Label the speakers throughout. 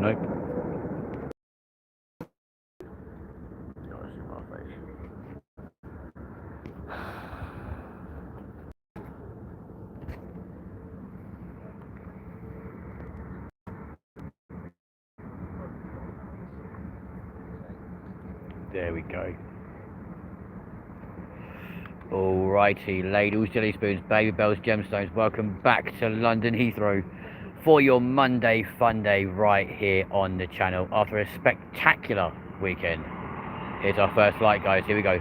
Speaker 1: Nope. There we go. Alrighty, ladles, jelly spoons, baby bells, gemstones, welcome back to London Heathrow for your Monday Funday right here on the channel after a spectacular weekend. Here's our first flight, guys. Here we go.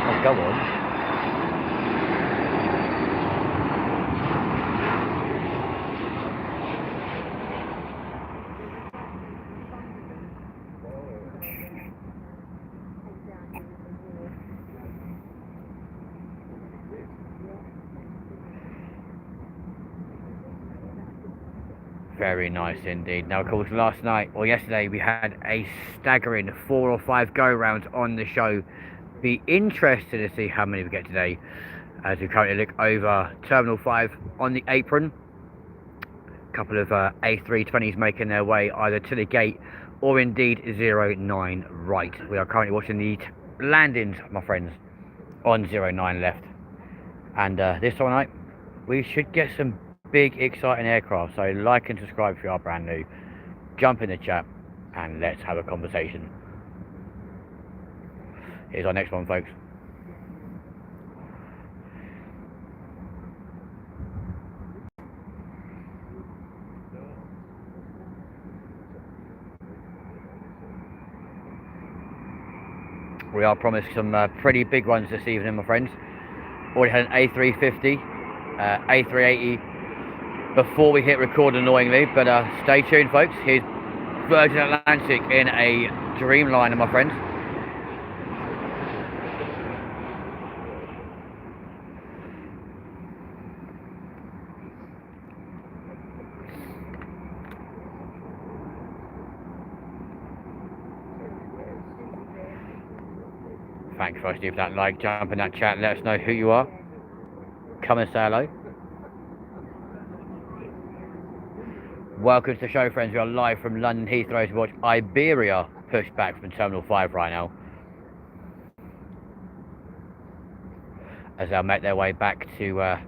Speaker 1: Oh, go on. Very nice indeed. Now, of course, last night or yesterday we had a staggering 4 or 5 go-rounds on the show. Be interested to see how many we get today as we currently look over Terminal 5 on the apron. A couple of A320s making their way either to the gate or indeed 09 right. We are currently watching the landings, my friends, on 09 left. And this one night we should get some big exciting aircraft, so like and subscribe if you are brand new, jump in the chat and let's have a conversation. Here's our next one, folks. We are promised some pretty big ones this evening, my friends. Already had an A350, A380 before we hit record, annoyingly, but stay tuned, folks. Here's Virgin Atlantic in a Dreamliner, my friends. Thanks for that like, jump in that chat, let us know who you are. Come and say hello. Welcome to the show, friends. We are live from London Heathrow to watch Iberia push back from Terminal 5 right now, as they'll make their way back to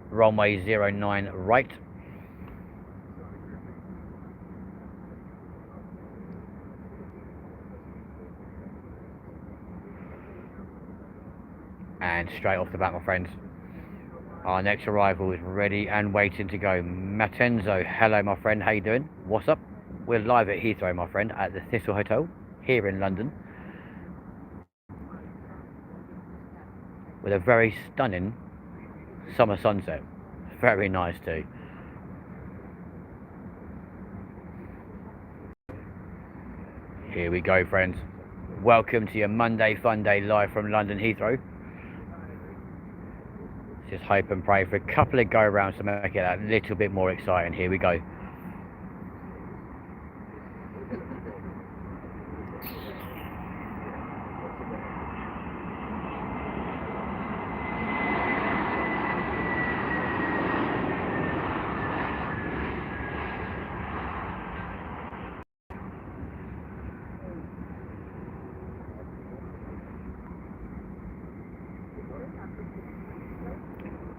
Speaker 1: runway 09 right. And straight off the bat, my friends, our next arrival is ready and waiting to go. Matenzo, hello my friend, how you doing? What's up? We're live at Heathrow, my friend, at the Thistle Hotel here in London, with a very stunning summer sunset. Very nice too. Here we go, friends. Welcome to your Monday Funday live from London Heathrow. Just hope and pray for a couple of go-rounds to make it a little bit more exciting. Here we go.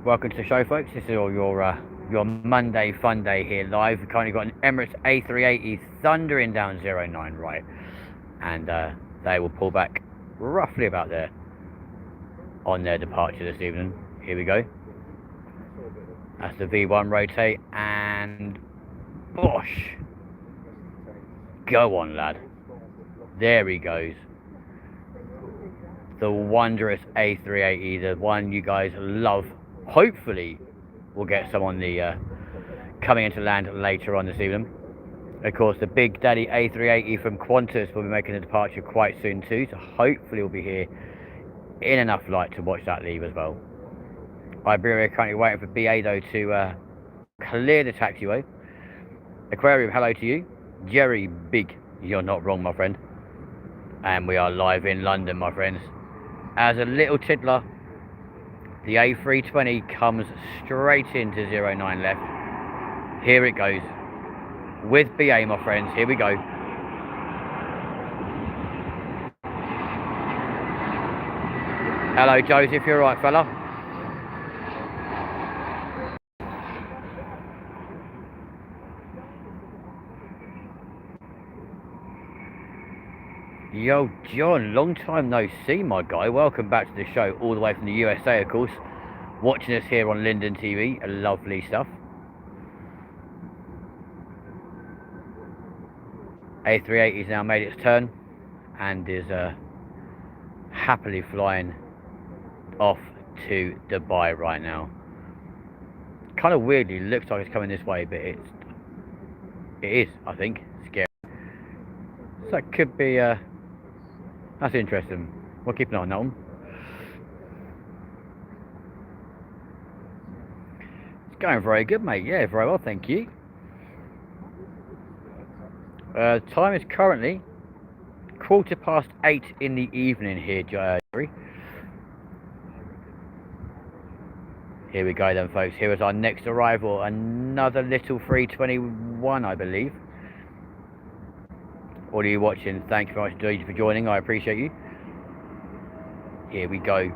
Speaker 1: Welcome to the show, folks. This is your Monday Funday here live. We've currently got an Emirates A380 thundering down 09 right, and they will pull back roughly about there on their departure this evening. Here we go. That's the V1 rotate, and bosh! Go on, lad. There he goes. The wondrous A380, the one you guys love. Hopefully we'll get some on the coming into land later on this evening. Of course, the big daddy A380 from Qantas will be making a departure quite soon too, so hopefully we'll be here in enough light to watch that leave as well. Iberia currently waiting for BA though to clear the taxiway. Aquarium, hello to you. Jerry Big, you're not wrong, my friend. And we are live in London, my friends. As a little tiddler, the A320 comes straight into 09 left. Here it goes. With BA, my friends. Here we go. Hello, Joseph. You're right, fella. Yo, John. Long time no see, my guy. Welcome back to the show, all the way from the USA, of course. Watching us here on LindenTV. Lovely stuff. A380's now made its turn and is happily flying off to Dubai right now. Kind of weirdly looks like it's coming this way, but it is, I think, scary. So that could be that's interesting. We'll keep an eye on that one. It's going very good, mate. Yeah, very well, thank you. Time is currently 8:15 in the evening here, Jerry. Here we go then, folks. Here is our next arrival. Another little 321, I believe. All of you watching, thank you very much for joining. I appreciate you. Here we go.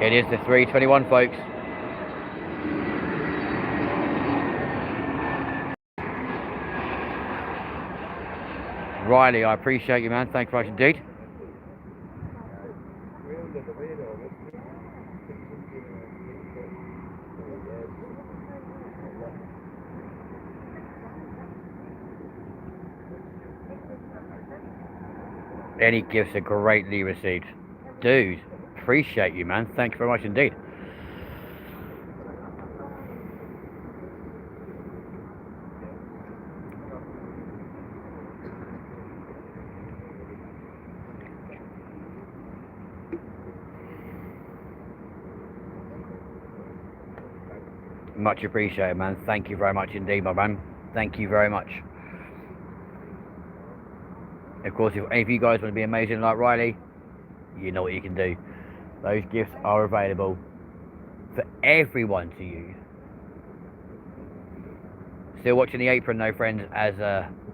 Speaker 1: It is the 321, folks. Riley, I appreciate you, man. Thank you very much indeed. Any gifts are greatly received. Dude, appreciate you, man. Thank you very much indeed. Much appreciated, man. Thank you very much indeed, my man. Thank you very much. Of course, if any of you guys want to be amazing like Riley, you know what you can do. Those gifts are available for everyone to use. Still watching the apron, though, friends, as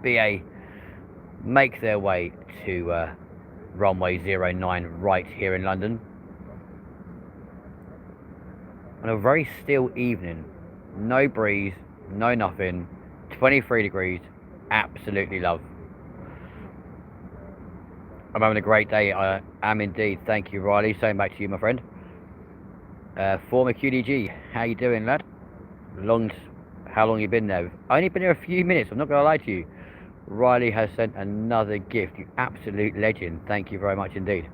Speaker 1: BA make their way to runway 09 right here in London. On a very still evening. No breeze, no nothing. 23 degrees. Absolutely love. I'm having a great day. I am indeed. Thank you, Riley. Same back to you, my friend. Former QDG, how you doing, lad? How long you been there? I've only been here a few minutes. I'm not going to lie to you. Riley has sent another gift. You absolute legend. Thank you very much indeed.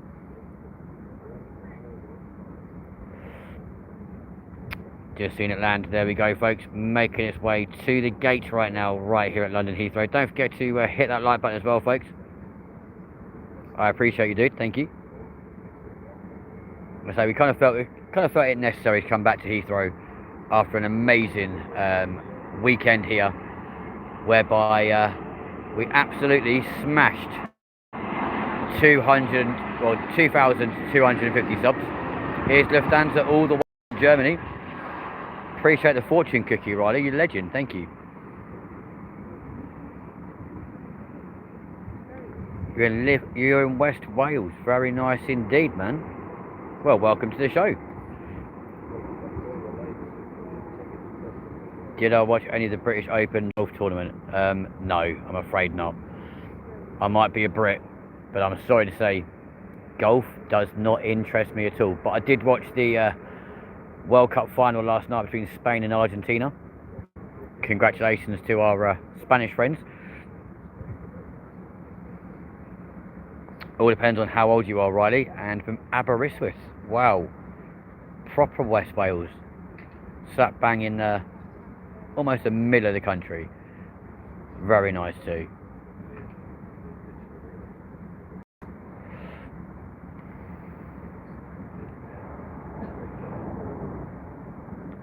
Speaker 1: Just seen it land. There we go, folks. Making its way to the gate right now, right here at London Heathrow. Don't forget to hit that like button as well, folks. I appreciate you, dude. Thank you. So we kind of felt it necessary to come back to Heathrow after an amazing weekend here, whereby we absolutely smashed 2,250 subs. Here's Lufthansa all the way to Germany. Appreciate the fortune cookie, Riley. You're a legend. Thank you. You're in West Wales. Very nice indeed, man. Well, welcome to the show. Did I watch any of the British Open golf tournament? No, I'm afraid not. I might be a Brit, but I'm sorry to say, golf does not interest me at all. But I did watch the World Cup final last night between Spain and Argentina. Congratulations to our Spanish friends. All depends on how old you are, Riley. And from Aberystwyth. Wow. Proper West Wales. Slap bang in almost the middle of the country. Very nice too.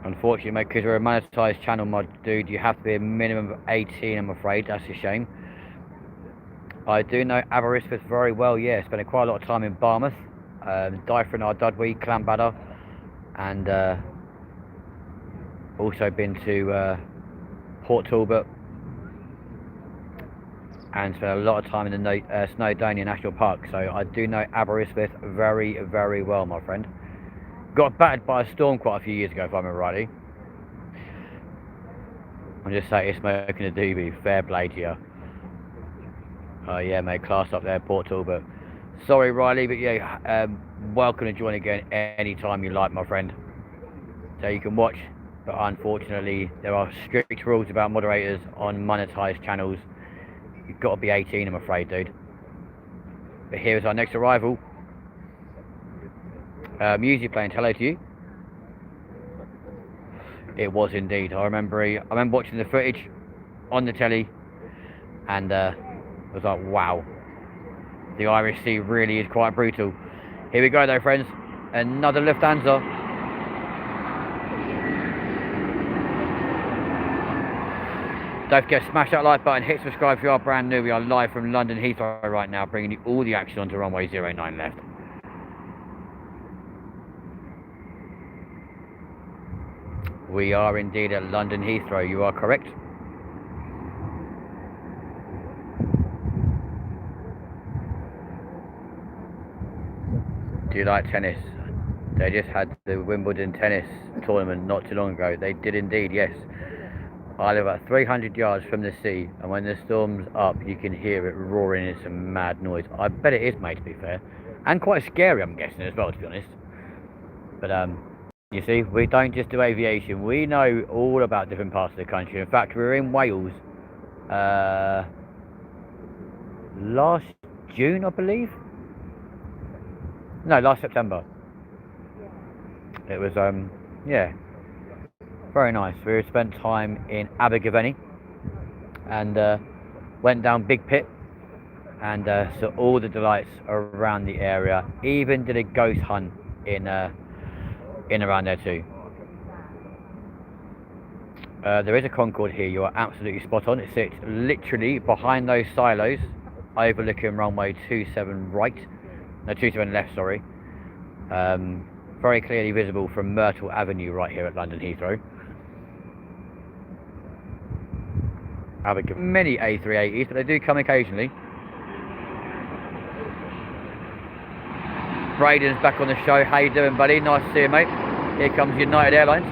Speaker 1: Unfortunately, mate, because we're a monetized channel, my dude, you have to be a minimum of 18, I'm afraid. That's a shame. I do know Aberystwyth very well, yeah. Spent quite a lot of time in Barmouth, Dyfryn, Dudley, Clanbadder, and Also been to Port Talbot and spent a lot of time in the Snowdonia National Park, so I do know Aberystwyth very, very well, my friend. Got battered by a storm quite a few years ago, if I remember rightly. I'm just saying, smoking a doobie. Fair play to you. Oh yeah, mate, class up there, Port Talbot. Sorry, Riley, but yeah, welcome to join again anytime you like, my friend. So you can watch, but unfortunately, there are strict rules about moderators on monetized channels. You've got to be 18, I'm afraid, dude. But here is our next arrival. Music playing. Hello to you. It was indeed. I remember watching the footage on the telly, and I was like, wow, the Irish Sea really is quite brutal. Here we go, though, friends. Another Lufthansa. Don't forget to smash that like button, hit subscribe if you are brand new. We are live from London Heathrow right now, bringing you all the action onto runway 09 left. We are indeed at London Heathrow, you are correct. Do you like tennis? They just had the Wimbledon tennis tournament not too long ago. They did indeed, yes. I live about 300 yards from the sea, and when the storm's up, you can hear it roaring. It's a mad noise. I bet it is, mate, to be fair. And quite scary, I'm guessing, as well, to be honest. But, you see, we don't just do aviation. We know all about different parts of the country. In fact, we were in Wales last June, I believe. No, last September. It was, yeah, very nice. We spent time in Abergavenny and went down Big Pit and saw all the delights around the area. Even did a ghost hunt in around there too. There is a Concorde here. You are absolutely spot on. It sits literally behind those silos, overlooking runway 27 right. No, 27 left, sorry. Very clearly visible from Myrtle Avenue right here at London Heathrow. I have many A380s, but they do come occasionally. Braden's back on the show. How you doing, buddy? Nice to see you, mate. Here comes United Airlines.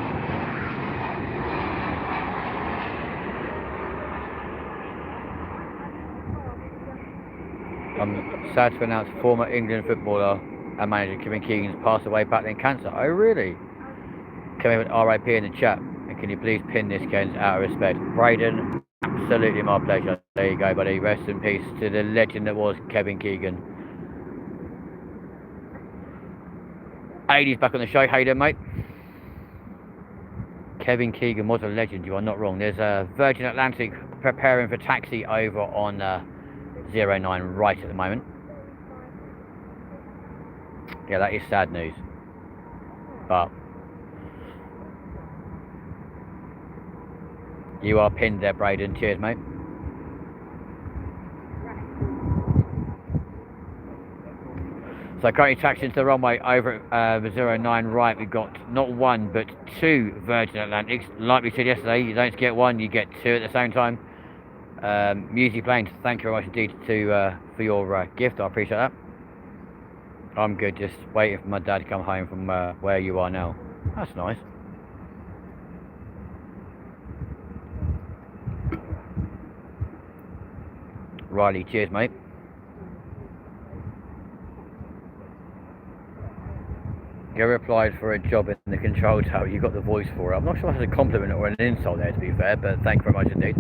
Speaker 1: I'm sad to announce former England footballer and manager Kevin Keegan's passed away battling cancer. Oh, really? Can we have an RIP in the chat? And can you please pin this, Ken, out of respect? Braden, absolutely my pleasure. There you go, buddy. Rest in peace to the legend that was Kevin Keegan. 80's back on the show. How you doing, mate? Kevin Keegan was a legend. You are not wrong. There's a Virgin Atlantic preparing for taxi over on 09 right at the moment. Yeah, that is sad news. But you are pinned there, Braden. Cheers, mate. So currently taxiing to the runway over at 09 right. We've got not one but two Virgin Atlantics. Like we said yesterday, you don't get one, you get two at the same time. Music playing. Thank you very much indeed for your gift. I appreciate that. I'm good, just waiting for my dad to come home from where you are now. That's nice. Riley, cheers, mate. You applied for a job in the control tower, you got the voice for it. I'm not sure if that's a compliment or an insult there, to be fair, but thank you very much indeed.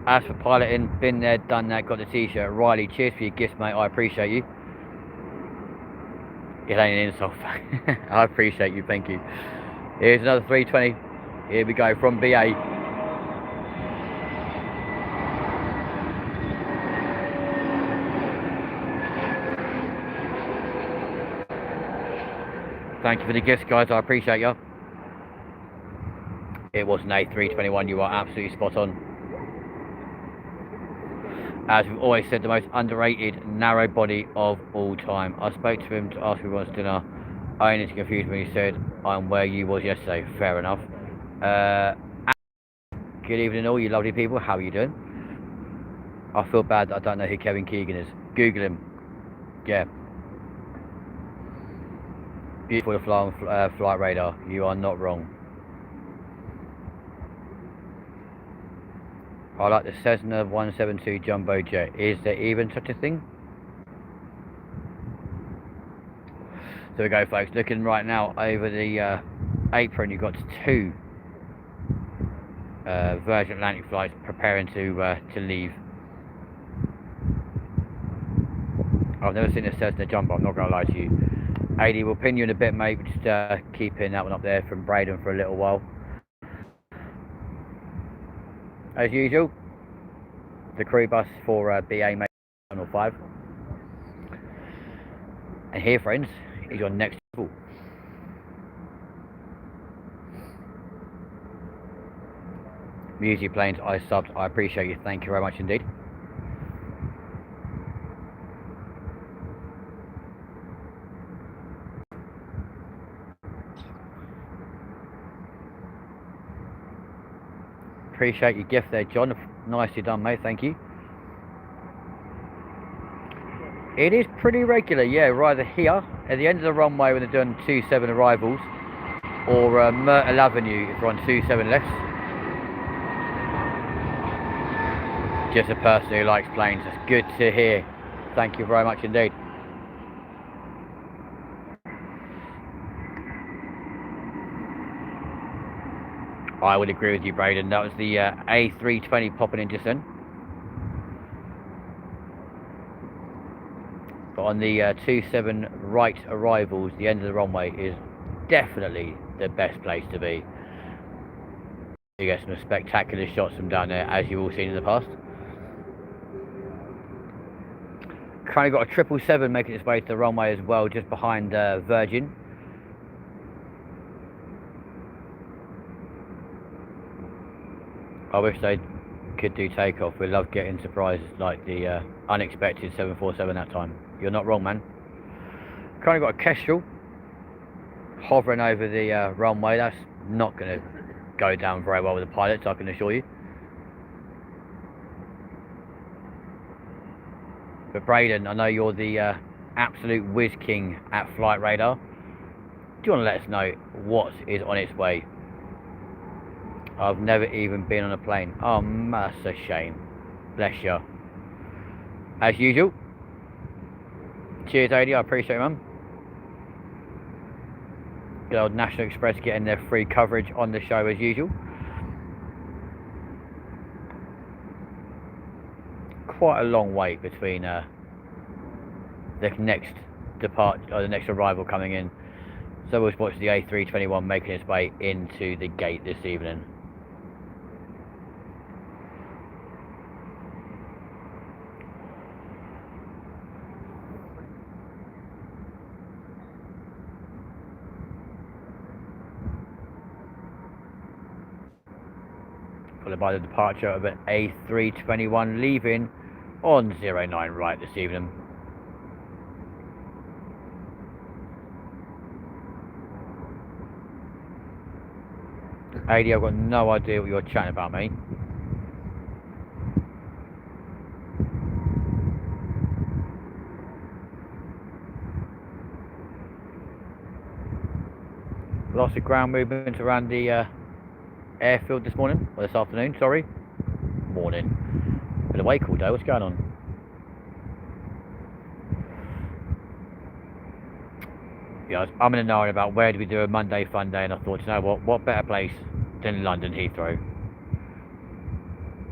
Speaker 1: As for piloting, been there, done that, got the t-shirt. Riley, cheers for your gifts, mate. I appreciate you. It ain't an insult. I appreciate you, thank you. Here's another 320. Here we go from BA. Thank you for the gifts, guys. I appreciate you. It was an A321. You are absolutely spot on. as we've always said, the most underrated narrow body of all time. I spoke to him to ask if he wants dinner. Only to confuse me, he said, I'm where you was yesterday. Fair enough. Good evening all you lovely people. How are you doing? I feel bad that I don't know who Kevin Keegan is. Google him. Yeah. Beautiful to fly on flight radar. You are not wrong. I like the Cessna 172 jumbo jet. Is there even such a thing? There we go, folks. Looking right now over the apron, you've got two Virgin Atlantic flights preparing to leave. I've never seen a Cessna jumbo, I'm not going to lie to you. AD, we'll pin you in a bit, mate. Just keeping that one up there from Braden for a little while. As usual, the crew bus for BA mate 105. And here, friends, is your next level. Music Planes, I subbed. I appreciate you. Thank you very much indeed. Appreciate your gift there, John. Nicely done, mate. Thank you. It is pretty regular, yeah. Either here at the end of the runway when they're doing 27 arrivals, or Myrtle Avenue if we're on 27 left. Just a person who likes planes. That's good to hear. Thank you very much indeed. I would agree with you, Braden. That was the A320 popping in just then. But on the 27 right arrivals, the end of the runway is definitely the best place to be. You get some spectacular shots from down there, as you've all seen in the past. Currently got a 777 making its way to the runway as well, just behind Virgin. I wish they could do takeoff. We love getting surprises like the unexpected 747 that time. You're not wrong, man. Currently got a Kestrel hovering over the runway. That's not going to go down very well with the pilots, I can assure you. But Braden, I know you're the absolute whiz king at Flight Radar. Do you want to let us know what is on its way? I've never even been on a plane. Oh, that's a shame. Bless you. As usual. Cheers, AD. I appreciate it, man. Good old National Express getting their free coverage on the show as usual. Quite a long wait between the next depart or the next arrival coming in. So we'll watch the A321 making its way into the gate this evening. Followed by the departure of an A321 leaving on 09 right this evening. AD, I've got no idea what you're chatting about, mate. Lots of ground movement around the airfield this morning, or this afternoon, sorry. Morning. Been awake all day, what's going on? Yeah, I'm in a knowing about where do we do a Monday Funday, and I thought, you know what better place than London Heathrow?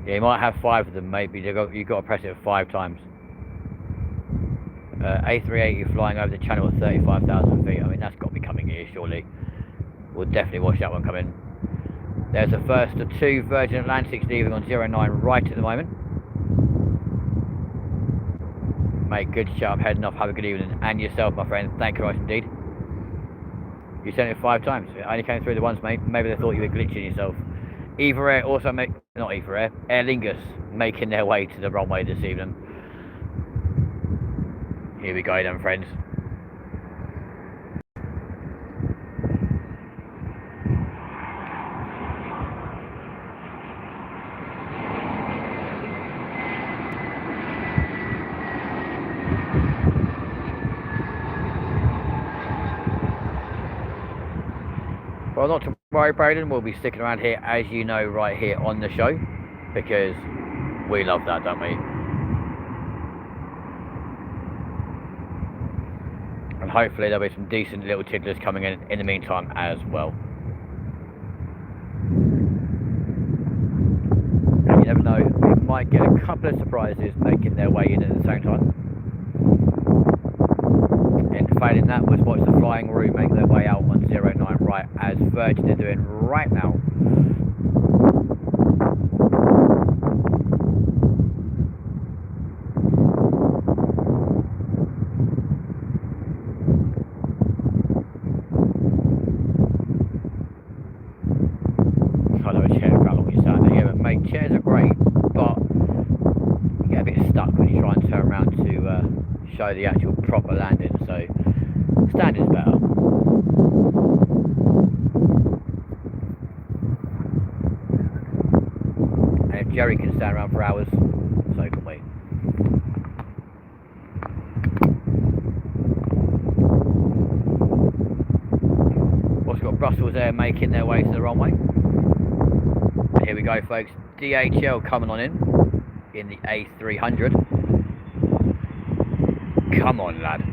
Speaker 1: Yeah, you might have 5 of them, maybe. You've got to press it 5 times. A380 flying over the channel at 35,000 feet. I mean, that's got to be coming here, surely. We'll definitely watch that one come in. There's the first of 2 Virgin Atlantics leaving on 09 right at the moment. Mate, good job heading off. Have a good evening. And yourself, my friend. Thank you very much indeed. You sent it 5 times. It only came through the once, mate. Maybe they thought you were glitching yourself. Either Air also not Either Air, Aer Lingus making their way to the runway this evening. Here we go then, friends. Well, not to worry, Braden, we'll be sticking around here, as you know, right here on the show, because we love that, don't we? And hopefully there'll be some decent little tigglers coming in the meantime as well. And you never know, we might get a couple of surprises making their way in at the same time. And failing that, was watch the Flying Room make their way out on 09 right, as Virgin are doing right now. I know a chair for how long you stand there, yeah, but mate, chairs are great, but you get a bit stuck when you try and turn around to show the actual proper landing, so standing's better. And if Jerry can stand around for hours, so can we. Also got Brussels Air making their way to the runway. And here we go, folks. DHL coming on in the A300. Come on, lad.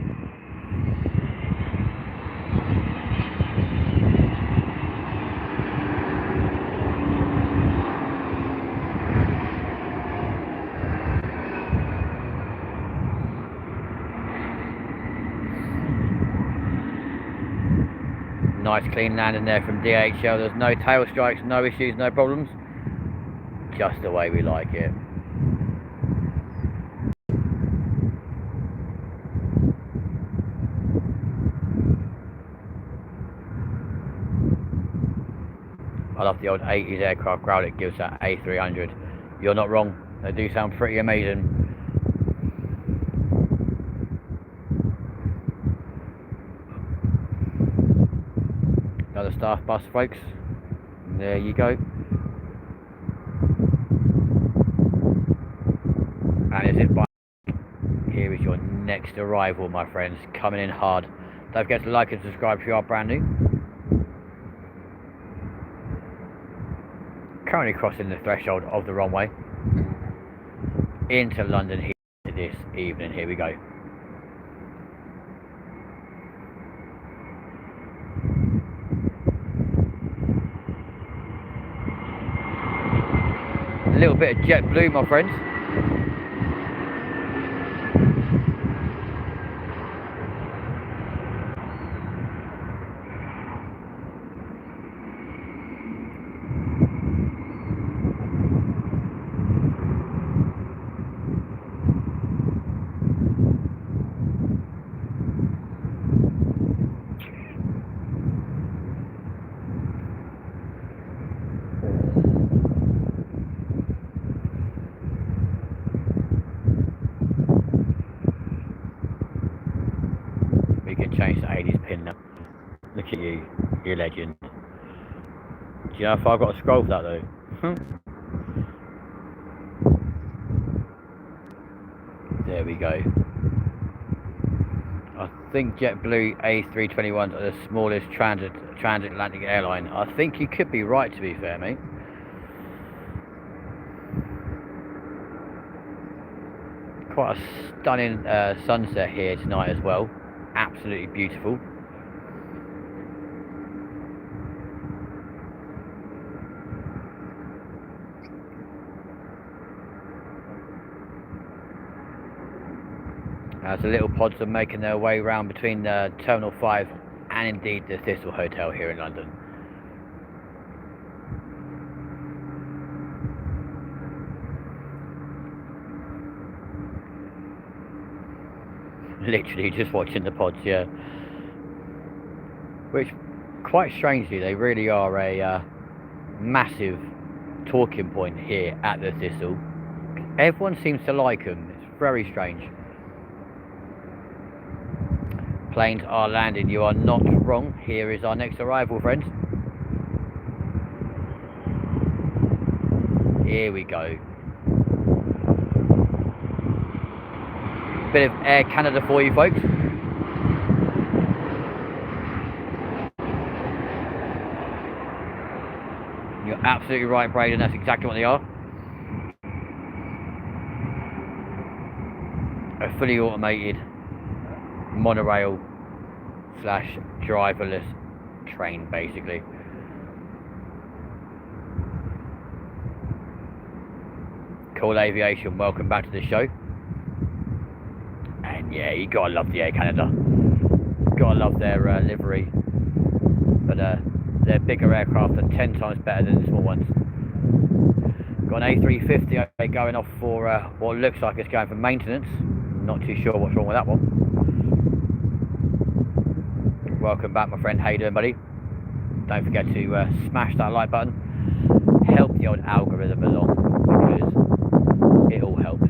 Speaker 1: Nice clean landing there from DHL. There's no tail strikes, no issues, no problems. Just the way we like it. I love the old 80s aircraft growl it gives that A300. You're not wrong, they do sound pretty amazing. Another staff bus, folks. There you go. And is it by? Here is your next arrival, my friends, coming in hard. Don't forget to like and subscribe if you are brand new. Currently crossing the threshold of the runway into London here this evening. Here we go. A little bit of jet blue, my friends. Change the 80s pin now. Look at you, you're a legend. Do you know if I've got a scroll for that though? There we go. I think JetBlue A321s are the smallest transatlantic airline. I think you could be right, to be fair, mate. Quite a stunning sunset here tonight as well. Absolutely beautiful. As the little pods are making their way around between Terminal 5 and indeed the Thistle Hotel here in London. Literally just watching the pods, yeah. Which, quite strangely, they really are a massive talking point here at the Thistle. Everyone seems to like them. It's very strange. Planes are landing. You are not wrong. Here is our next arrival, friends. Here we go. Bit of Air Canada for you folks. You're absolutely right, Braden. That's exactly what they are. A fully automated monorail slash driverless train, basically. Cool Aviation, welcome back to the show. And yeah, you gotta love the Air Canada. Gotta love their livery. But they're bigger aircraft and 10 times better than the small ones. Got an A350 going off for what looks like it's going for maintenance. Not too sure what's wrong with that one. Welcome back, my friend. How you doing, buddy? Don't forget to smash that like button. Help the old algorithm along, because it all helps.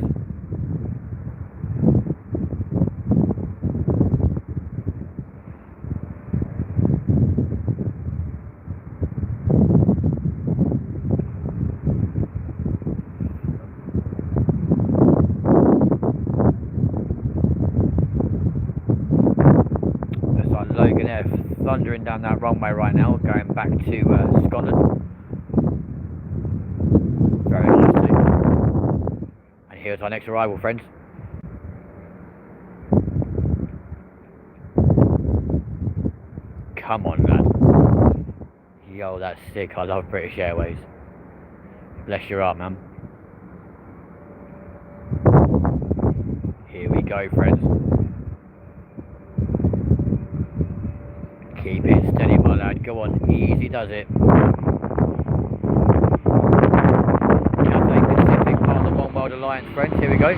Speaker 1: Thundering down that runway right now, going back to Scotland. Very nice too. And here's our next arrival, friends. Come on, lad. Yo, that's sick. I love British Airways. Bless your heart, man. Here we go, friends. Keep it steady, my lad. Go on, easy does it. Cathay Pacific, part of the One World Alliance, friends. Here we go.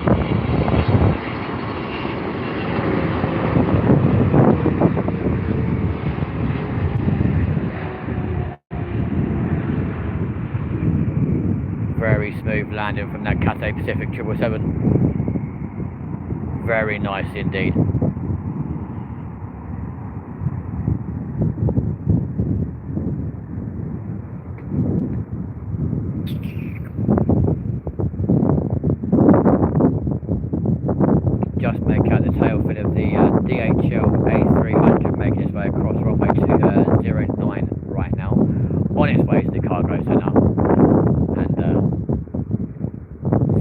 Speaker 1: Very smooth landing from that Cathay Pacific 777. Very nice indeed. Just make out the tail fin of the DHL A300 making its way across runway 09 right now, on its way to the cargo centre, and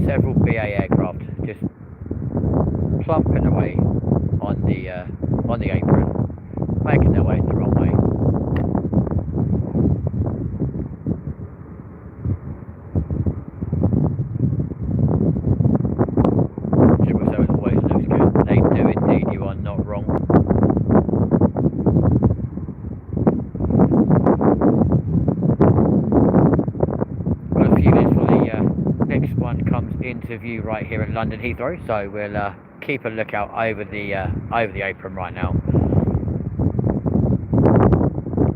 Speaker 1: several BA aircraft just plumping away on the apron, making their way to the runway. Interview right here at London Heathrow, so we'll keep a lookout over the apron right now.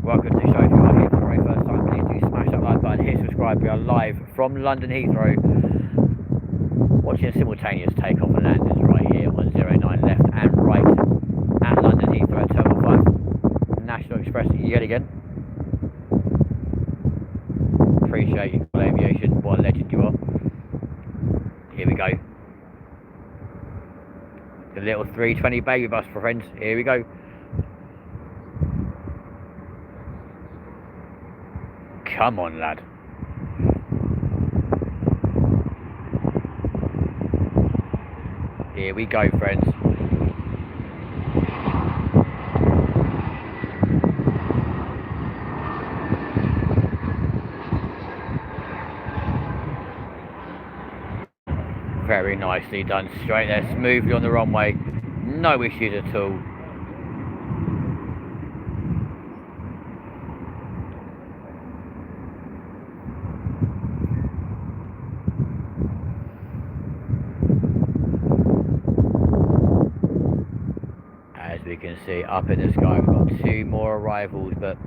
Speaker 1: Welcome to the show. If you are here for the very first time, please do smash that like button, hit subscribe. We are live from London Heathrow, watching a simultaneous takeoff and landings right here on 09 left and right at London Heathrow at Terminal 5. National Express yet again. Appreciate you, Aviation. What a legend you are. Here we go. The little 320 baby bus for friends. Here we go. Come on, lad. Here we go, friends. Very nicely done, straight there, smoothly on the runway, no issues at all. As we can see up in the sky, we've got two more arrivals, but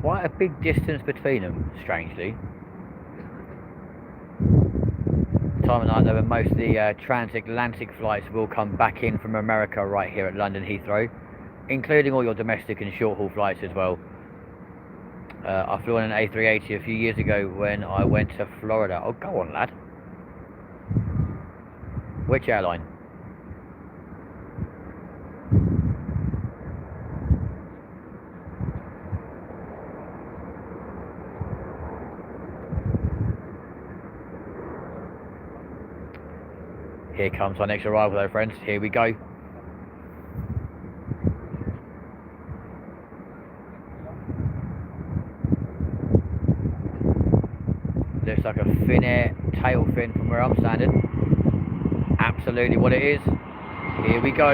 Speaker 1: quite a big distance between them, strangely. Time of night though, when most of the transatlantic flights will come back in from America right here at London Heathrow, including all your domestic and short haul flights as well. I flew on an A380 a few years ago when I went to Florida. Oh, go on, lad. Which airline? Here comes our next arrival though, friends. Here we go. Looks like a Finnair tail fin from where I'm standing. Absolutely what it is. Here we go.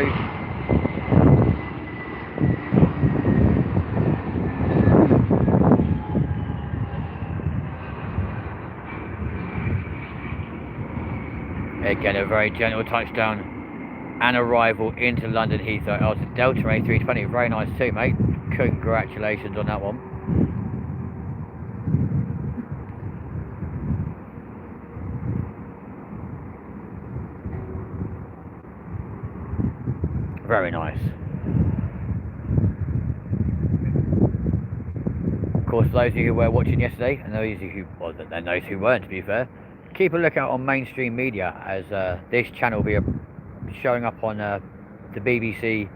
Speaker 1: Again, a very gentle touchdown and arrival into London Heathrow. Oh, it's a Delta A320. Very nice too, mate. Congratulations on that one. Very nice. Of course, those of you who were watching yesterday, and those of you who, well, and those who weren't, to be fair, keep a lookout on mainstream media, as this channel will be showing up on the BBC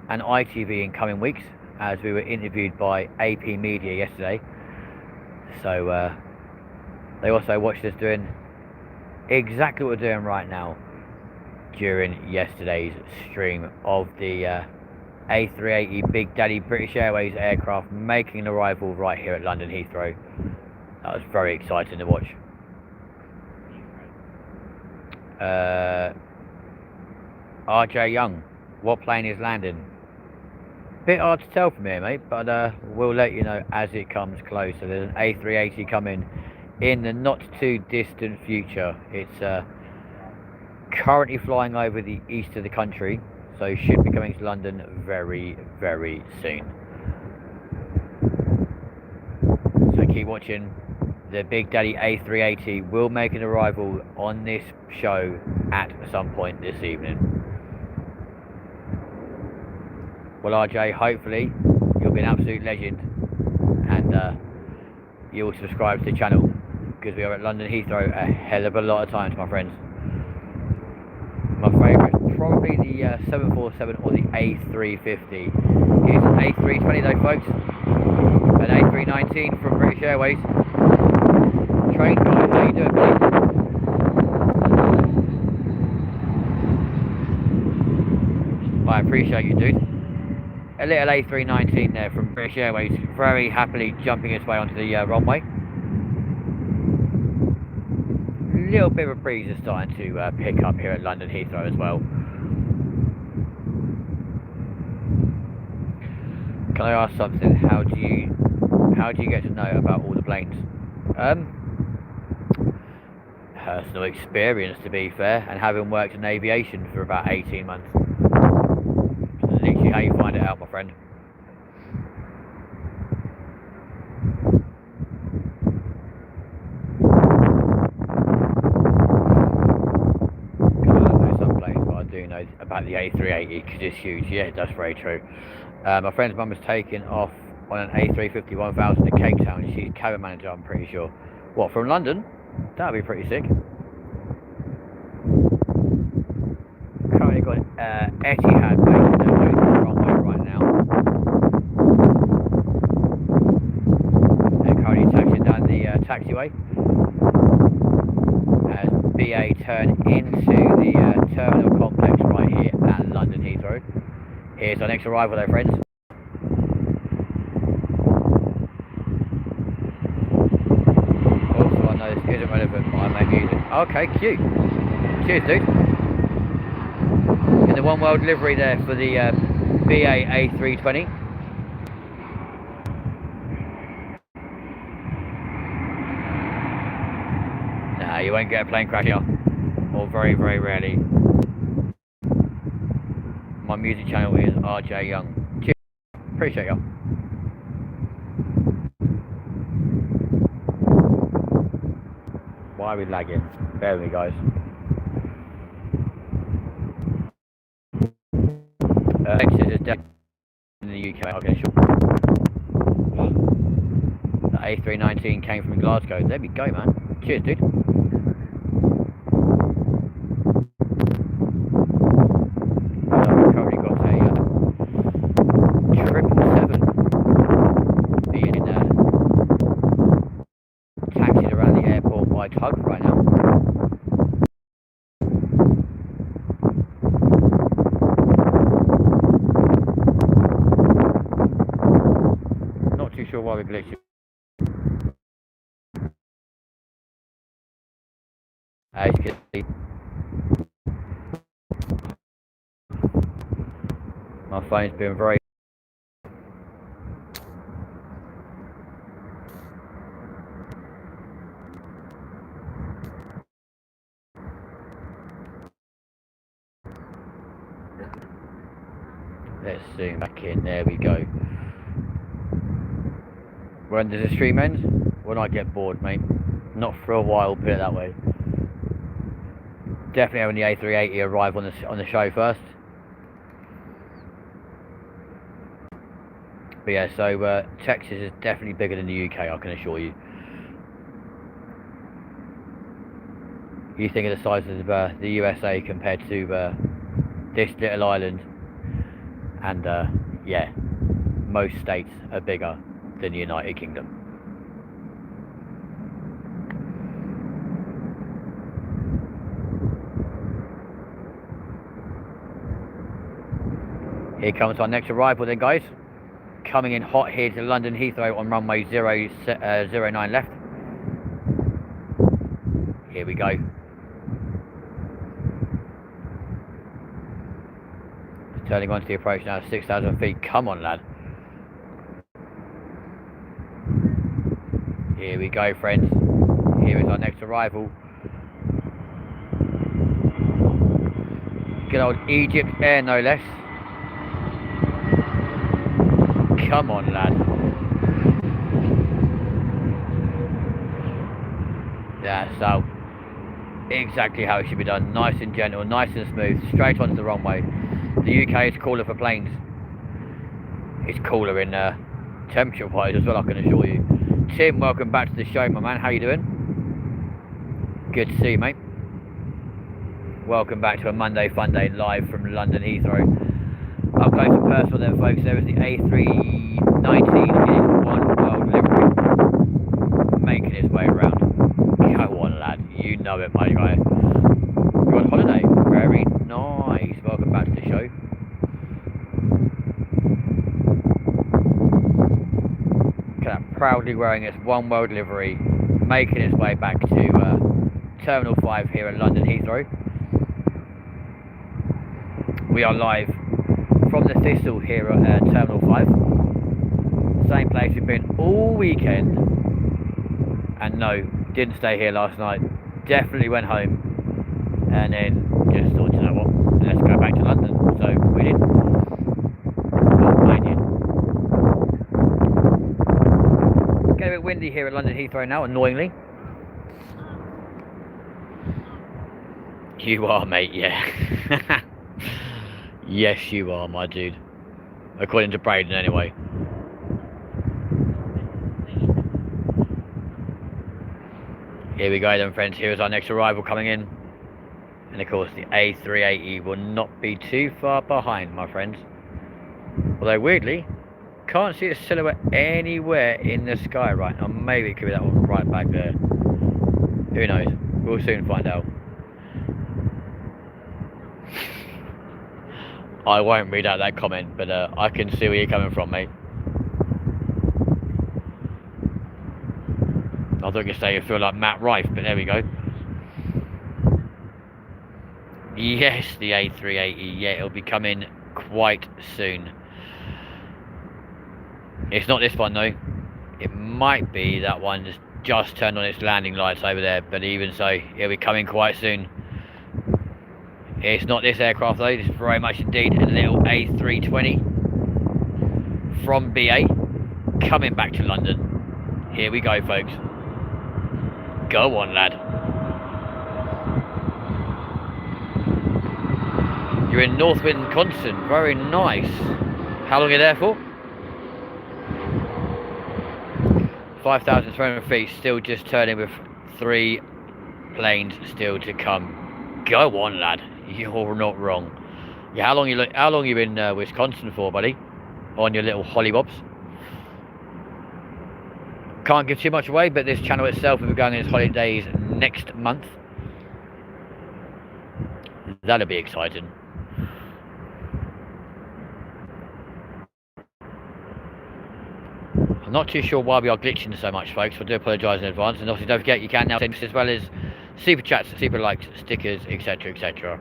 Speaker 1: and ITV in coming weeks, as we were interviewed by AP Media yesterday. So they also watched us doing exactly what we're doing right now during yesterday's stream of the A380 Big Daddy British Airways aircraft making an arrival right here at London Heathrow. That was very exciting to watch. RJ Young, what plane is landing? Bit hard to tell from here, mate, but we'll let you know as it comes closer. There's an A380 coming in the not too distant future. It's currently flying over the east of the country, so should be coming to London very, very soon. So keep watching. The Big Daddy A380 will make an arrival on this show at some point this evening. Well, RJ, hopefully you'll be an absolute legend and you'll subscribe to the channel, because we are at London Heathrow a hell of a lot of times, my friends. My favourite is probably the 747 or the A350. Here's an A320 though, folks. An A319 from British Airways. Train guy, how you doing, mate? I appreciate you, dude. A little A319 there from British Airways, very happily jumping its way onto the runway. Little bit of a breeze is starting to pick up here at London Heathrow as well. Can I ask something? How do you get to know about all the planes? Personal experience, to be fair, and having worked in aviation for about 18 months. That's literally how you find it out, my friend. About the A380, because it's huge. Yeah, that's very true. My friend's mum was taken off on an A350 1000 to Cape Town. She's cabin manager, I'm pretty sure. What, from London? That would be pretty sick. Currently got Etihad making their way to the runway right now. They're currently taxiing down the taxiway as BA turn into the terminal complex right here at London Heathrow. Here's our next arrival though, friends. Also, I know this isn't relevant, but I may be using. Okay, cute. Cheers, dude. In the One World livery there for the BA A320. Nah, you won't get a plane crash here. Or very, very rarely. My music channel is RJ Young. Cheers. Appreciate you. Why are we lagging? Bear with me, guys. Texas is dead in the UK. Okay, sure. The A319 came from Glasgow. There we go, man. Cheers, dude. We've currently got a 777 being taxied around the airport by tug right now. Not too sure why we glitched. As you can see, my phone's been very. Let's zoom back in. There we go. When does the stream end? When I get bored, mate. Not for a while, put it that way. Definitely having the A380 arrive on the show first. But yeah, so Texas is definitely bigger than the UK, I can assure you. You think of the size of the USA compared to this little island, and yeah, most states are bigger than the United Kingdom. Here comes our next arrival then, guys. Coming in hot here to London Heathrow on runway 09 left. Here we go. Turning onto the approach now, 6,000 feet. Come on, lad. Here we go, friends. Here is our next arrival. Good old Egypt Air, no less. Come on, lad. That's how, exactly how it should be done. Nice and gentle, nice and smooth, straight onto the runway. The UK is cooler for planes. It's cooler in temperature wise as well, I can assure you. Tim, welcome back to the show, my man. How you doing? Good to see you, mate. Welcome back to a Monday Funday live from London Heathrow. Up close and personal then, folks. There is the A319 in one world livery, making its way around. Go on, lad. You know it, my guy. You're on holiday. Very nice. Welcome back to the show. Look at that, proudly wearing its one world livery, making its way back to Terminal 5 here at London Heathrow. We are live from the Thistle here at Terminal 5. Same place we've been all weekend. And no, didn't stay here last night. Definitely went home. And then just thought, you know what, let's go back to London. So we did. Well, I did. Get a bit windy here at London Heathrow now, annoyingly. You are, mate, yeah. Yes, you are, my dude. According to Braden, anyway. Here we go then, friends. Here is our next arrival coming in. And of course, the A380 will not be too far behind, my friends. Although, weirdly, can't see a silhouette anywhere in the sky right now. Maybe it could be that one right back there. Who knows? We'll soon find out. I won't read out that comment, but I can see where you're coming from, mate. I thought you could say you feel like Matt Rife, but there we go. Yes, the A380, yeah, it'll be coming quite soon. It's not this one though. It might be that one just turned on its landing lights over there, but even so, it'll be coming quite soon. It's not this aircraft though, this is very much indeed a little A320 from BA, coming back to London. Here we go, folks. Go on, lad. You're in Northwind Constant. Very nice. How long are you there for? 5,300 feet. Still just turning with 3 planes still to come. Go on, lad. You're not wrong. Yeah, how long you in Wisconsin for, buddy? On your little hollybobs. Can't give too much away, but this channel itself will be going on its holidays next month. That'll be exciting. I'm not too sure why we are glitching so much, folks. I do apologise in advance. And also, don't forget, you can now send this as well as super chats, super likes, stickers, etc., etc.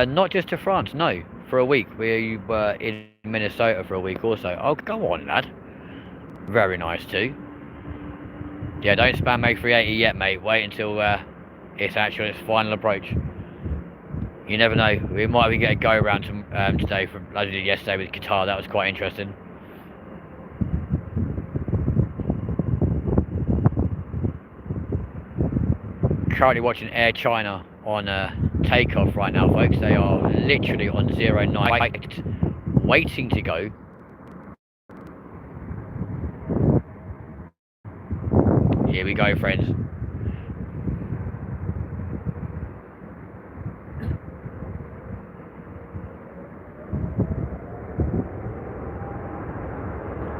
Speaker 1: Not just to France, no. For a week. We were in Minnesota for a week also. Oh, go on, lad. Very nice too. Yeah, don't spam A380 yet, mate. Wait until it's actually its final approach. You never know. We might even get a go around today from as we did yesterday with Qatar. That was quite interesting. Currently watching Air China on takeoff right now, folks. They are literally on 09, waiting to go. Here we go, friends.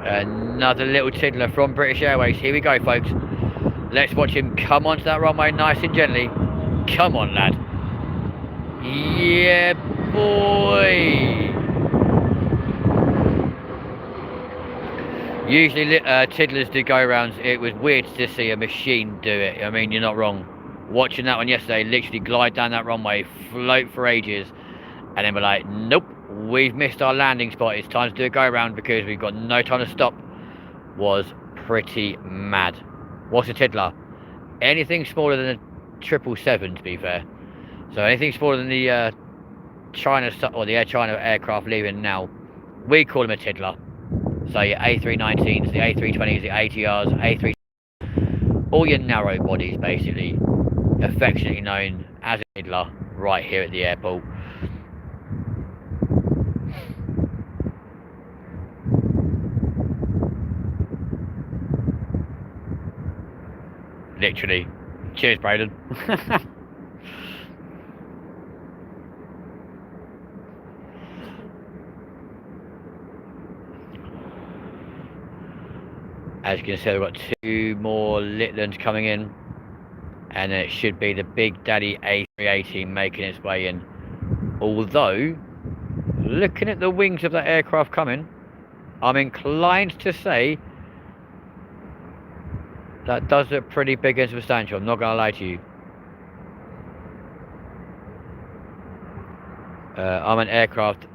Speaker 1: Another little tiddler from British Airways. Here we go, folks. Let's watch him come onto that runway nice and gently. Come on, lad. Yeah, boy. Usually tiddlers do go-rounds. It was weird to see a machine do it. I mean, you're not wrong. Watching that one yesterday, literally glide down that runway, float for ages, and then we're like, nope, we've missed our landing spot. It's time to do a go-round because we've got no time to stop. Was pretty mad. What's a tiddler? Anything smaller than a 777, to be fair. So anything smaller than the China or the Air China aircraft leaving now, we call them a tiddler. So your A319s, the A320s, the ATRs, A3... all your narrow bodies, basically, affectionately known as a tiddler, right here at the airport. Literally. Cheers, Braden. As you can see, we've got 2 more Litlands coming in, and it should be the Big Daddy A380 making its way in. Although, looking at the wings of that aircraft coming, I'm inclined to say that does look pretty big and substantial. I'm not going to lie to you. I'm an aircraft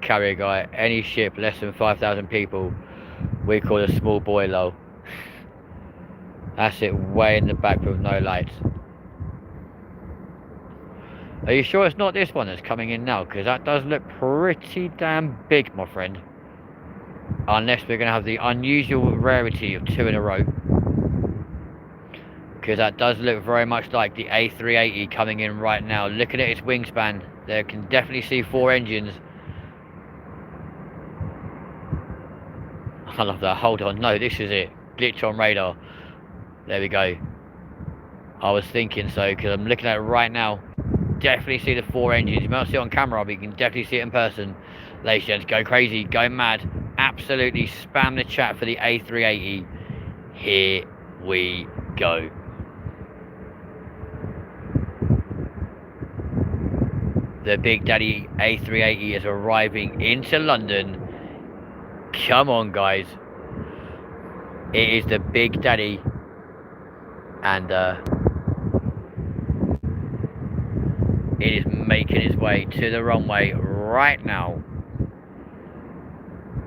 Speaker 1: carrier guy. Any ship less than 5,000 people we call a small boy low. That's it, way in the back with no lights. Are you sure it's not this one that's coming in now? Because that does look pretty damn big, my friend. Unless we're going to have the unusual rarity of 2 in a row. Because that does look very much like the A380 coming in right now. Looking at its wingspan, there can definitely see 4 engines. I love that. Hold on. No, this is it. Glitch on radar. There we go. I was thinking so because I'm looking at it right now. Definitely see the 4 engines. You might not see it on camera, but you can definitely see it in person. Ladies and gents, go crazy. Go mad. Absolutely spam the chat for the A380. Here we go. The Big Daddy A380 is arriving into London. Come on, guys. It is the Big Daddy. And it is making its way to the runway right now.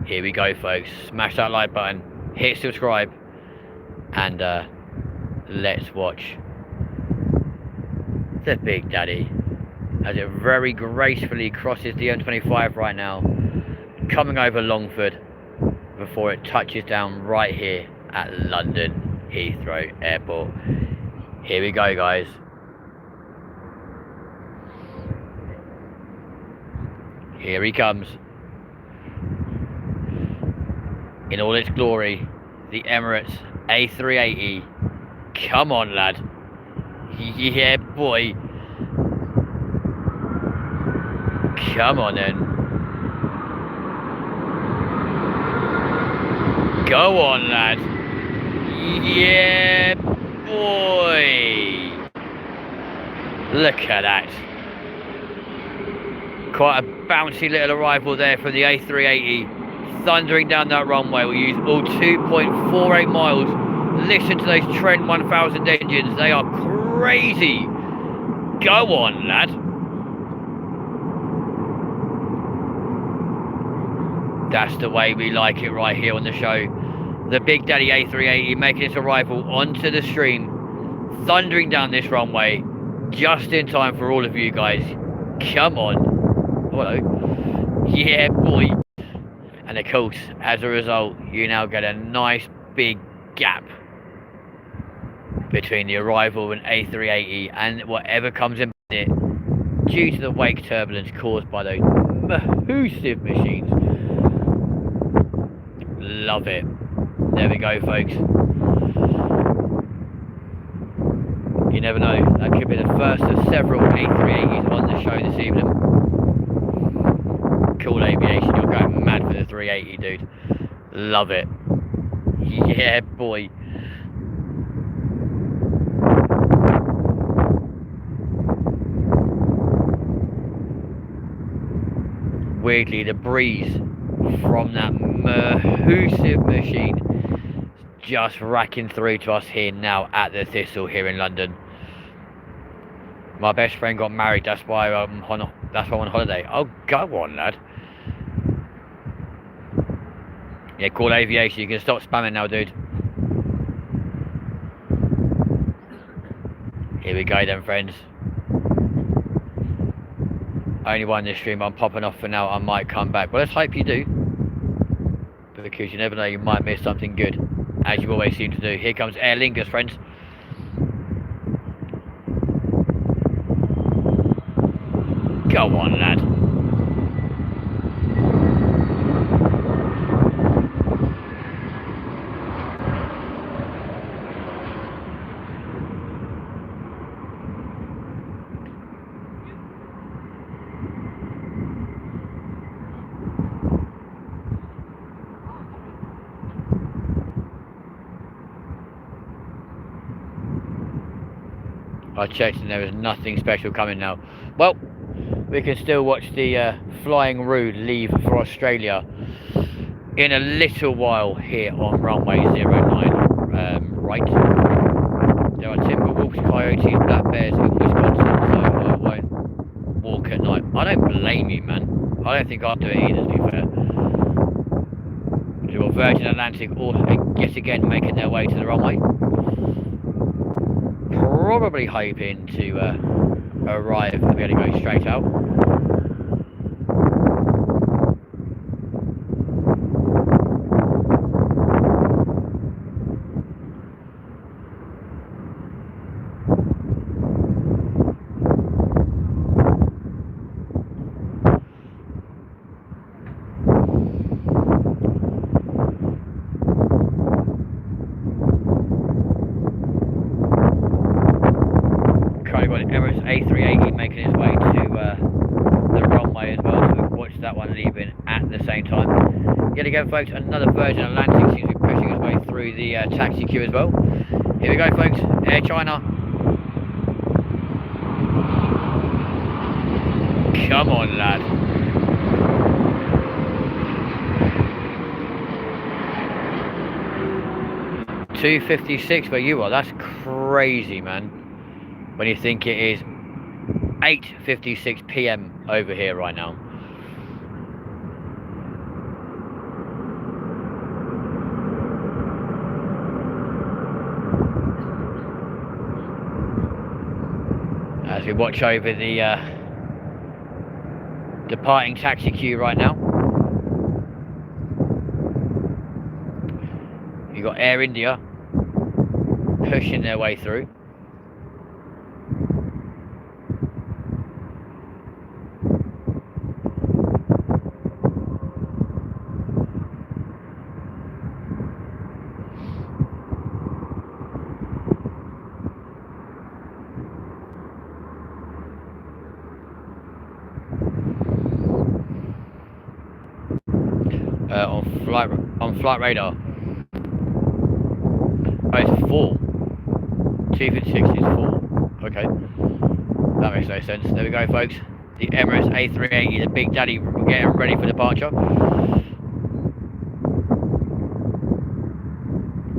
Speaker 1: Here we go, folks. Smash that like button. Hit subscribe. And let's watch the Big Daddy as it very gracefully crosses the M25 right now, coming over Longford before it touches down right here at London Heathrow Airport. Here we go, guys. Here he comes. In all its glory, the Emirates A380. Come on, lad. Yeah, boy. Come on, then. Go on, lad. Yeah, boy. Look at that. Quite a bouncy little arrival there for the A380. Thundering down that runway. We use all 2.48 miles. Listen to those Trent 1000 engines. They are crazy. Go on, lad. That's the way we like it right here on the show. The Big Daddy A380 making its arrival onto the stream. Thundering down this runway. Just in time for all of you guys. Come on. Hello. Yeah, boy. And of course, as a result, you now get a nice big gap between the arrival and A380 and whatever comes in it due to the wake turbulence caused by those massive machines. Love it. There we go, folks. You never know, that could be the first of several A380s on the show this evening. Cool aviation, you're going mad for the 380, dude. Love it. Yeah, boy. Weirdly, the breeze from that massive machine just racking through to us here now at the Thistle here in London. My best friend got married, that's why I'm on holiday. Oh, go on, lad. Yeah, cool aviation, you can stop spamming now, dude. Here we go then, friends. Only one this stream, I'm popping off for now, I might come back. Well, let's hope you do. Because you never know, you might miss something good. As you always seem to do. Here comes Aer Lingus, friends. Go on, lad. I checked and there was nothing special coming now. Well, we can still watch the Flying Rood leave for Australia in a little while here on runway 09. Right. There are timber wolves, coyotes, black bears in Wisconsin, so I won't walk at night. I don't blame you, man. I don't think I'll do it either, to be fair. So Virgin Atlantic all yet again making their way to the runway. Probably hoping to arrive and be able to go straight out. A380 making its way to the runway as well, so we've watched that one leaving at the same time. Yet again, folks, another Virgin Atlantic seems to be pushing its way through the taxi queue as well. Here we go, folks, Air China. Come on, lad. $2.56 where you are, that's crazy, man. When you think it is 8:56 PM over here right now. As we watch over the departing taxi queue right now. You've got Air India pushing their way through. on flight radar. Oh, it's 4. 256 is 4. Okay. That makes no sense. There we go, folks. The Emirates A380, the Big Daddy, getting ready for departure.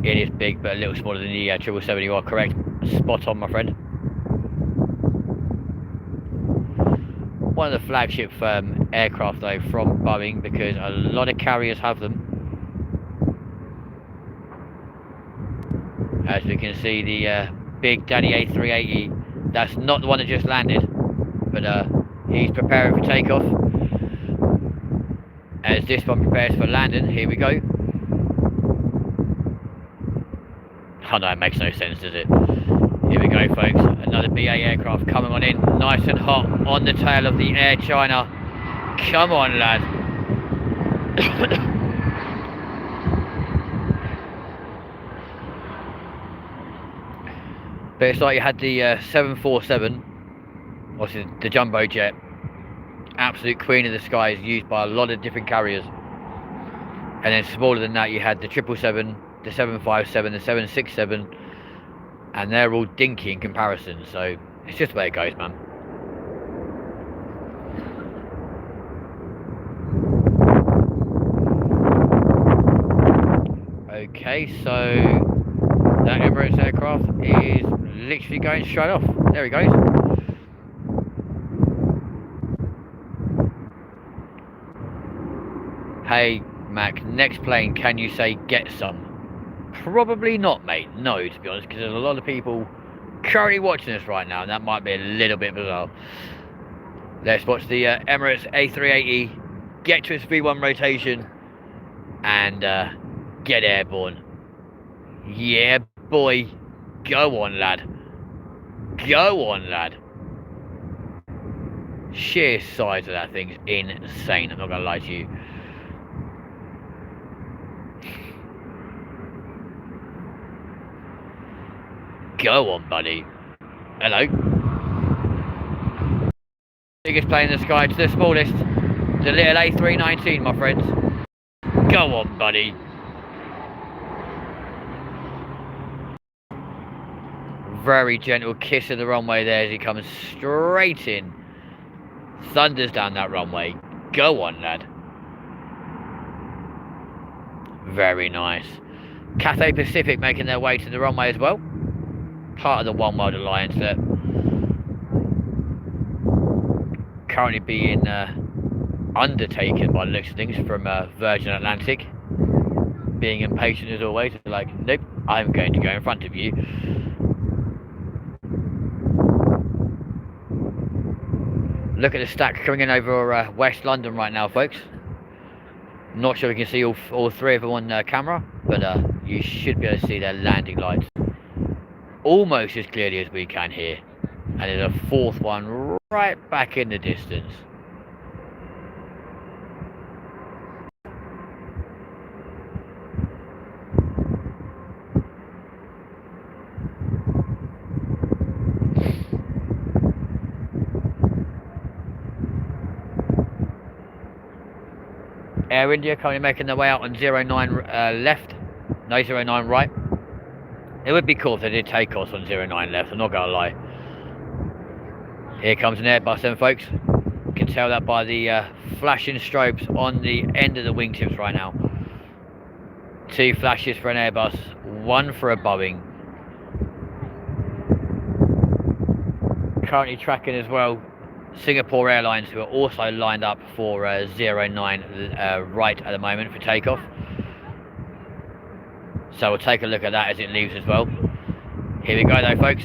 Speaker 1: It is big, but a little smaller than the 777. You are correct. Spot on, my friend. One of the flagship aircraft, though, from Boeing, because a lot of carriers have them. As we can see, the Big Daddy A380, that's not the one that just landed, but he's preparing for takeoff. As this one prepares for landing, here we go. Oh no, it makes no sense, does it? Here we go, folks. Another BA aircraft coming on in, nice and hot, on the tail of the Air China. Come on, lad. But it's like you had the 747, obviously the jumbo jet, absolute queen of the skies, used by a lot of different carriers. And then smaller than that, you had the 777, the 757, the 767, and they're all dinky in comparison. So it's just the way it goes, man. Okay, so that Emirates aircraft is literally going straight off. There he goes. Hey Mac, next plane, can you say get some? Probably not, mate. No, to be honest, because there's a lot of people currently watching this right now, and that might be a little bit bizarre. Let's watch the Emirates A380 get to its V1 rotation and get airborne. Yeah, boy. Go on, lad. Go on, lad. Sheer size of that thing's insane, I'm not going to lie to you. Go on, buddy. Hello. Biggest plane in the sky to the smallest. The little A319, my friends. Go on, buddy. Very gentle kiss of the runway there as he comes straight in. Thunders down that runway. Go on, lad. Very nice. Cathay Pacific making their way to the runway as well. Part of the One World Alliance there. Currently being undertaken by the looks of things from Virgin Atlantic. Being impatient as always. Like, nope, I'm going to go in front of you. Look at the stack coming in over West London right now, folks. Not sure we can see all three of them on camera, but you should be able to see their landing lights almost as clearly as we can here. And there's a fourth one right back in the distance. Air India currently making their way out on 09 left, no 09 right. It would be cool if they did take us on 09 left, I'm not going to lie. Here comes an Airbus then, folks. You can tell that by the flashing strobes on the end of the wingtips right now. 2 flashes for an Airbus, 1 for a Boeing. Currently tracking as well Singapore Airlines, who are also lined up for 09 right at the moment for takeoff. So we'll take a look at that as it leaves as well. Here we go though, folks.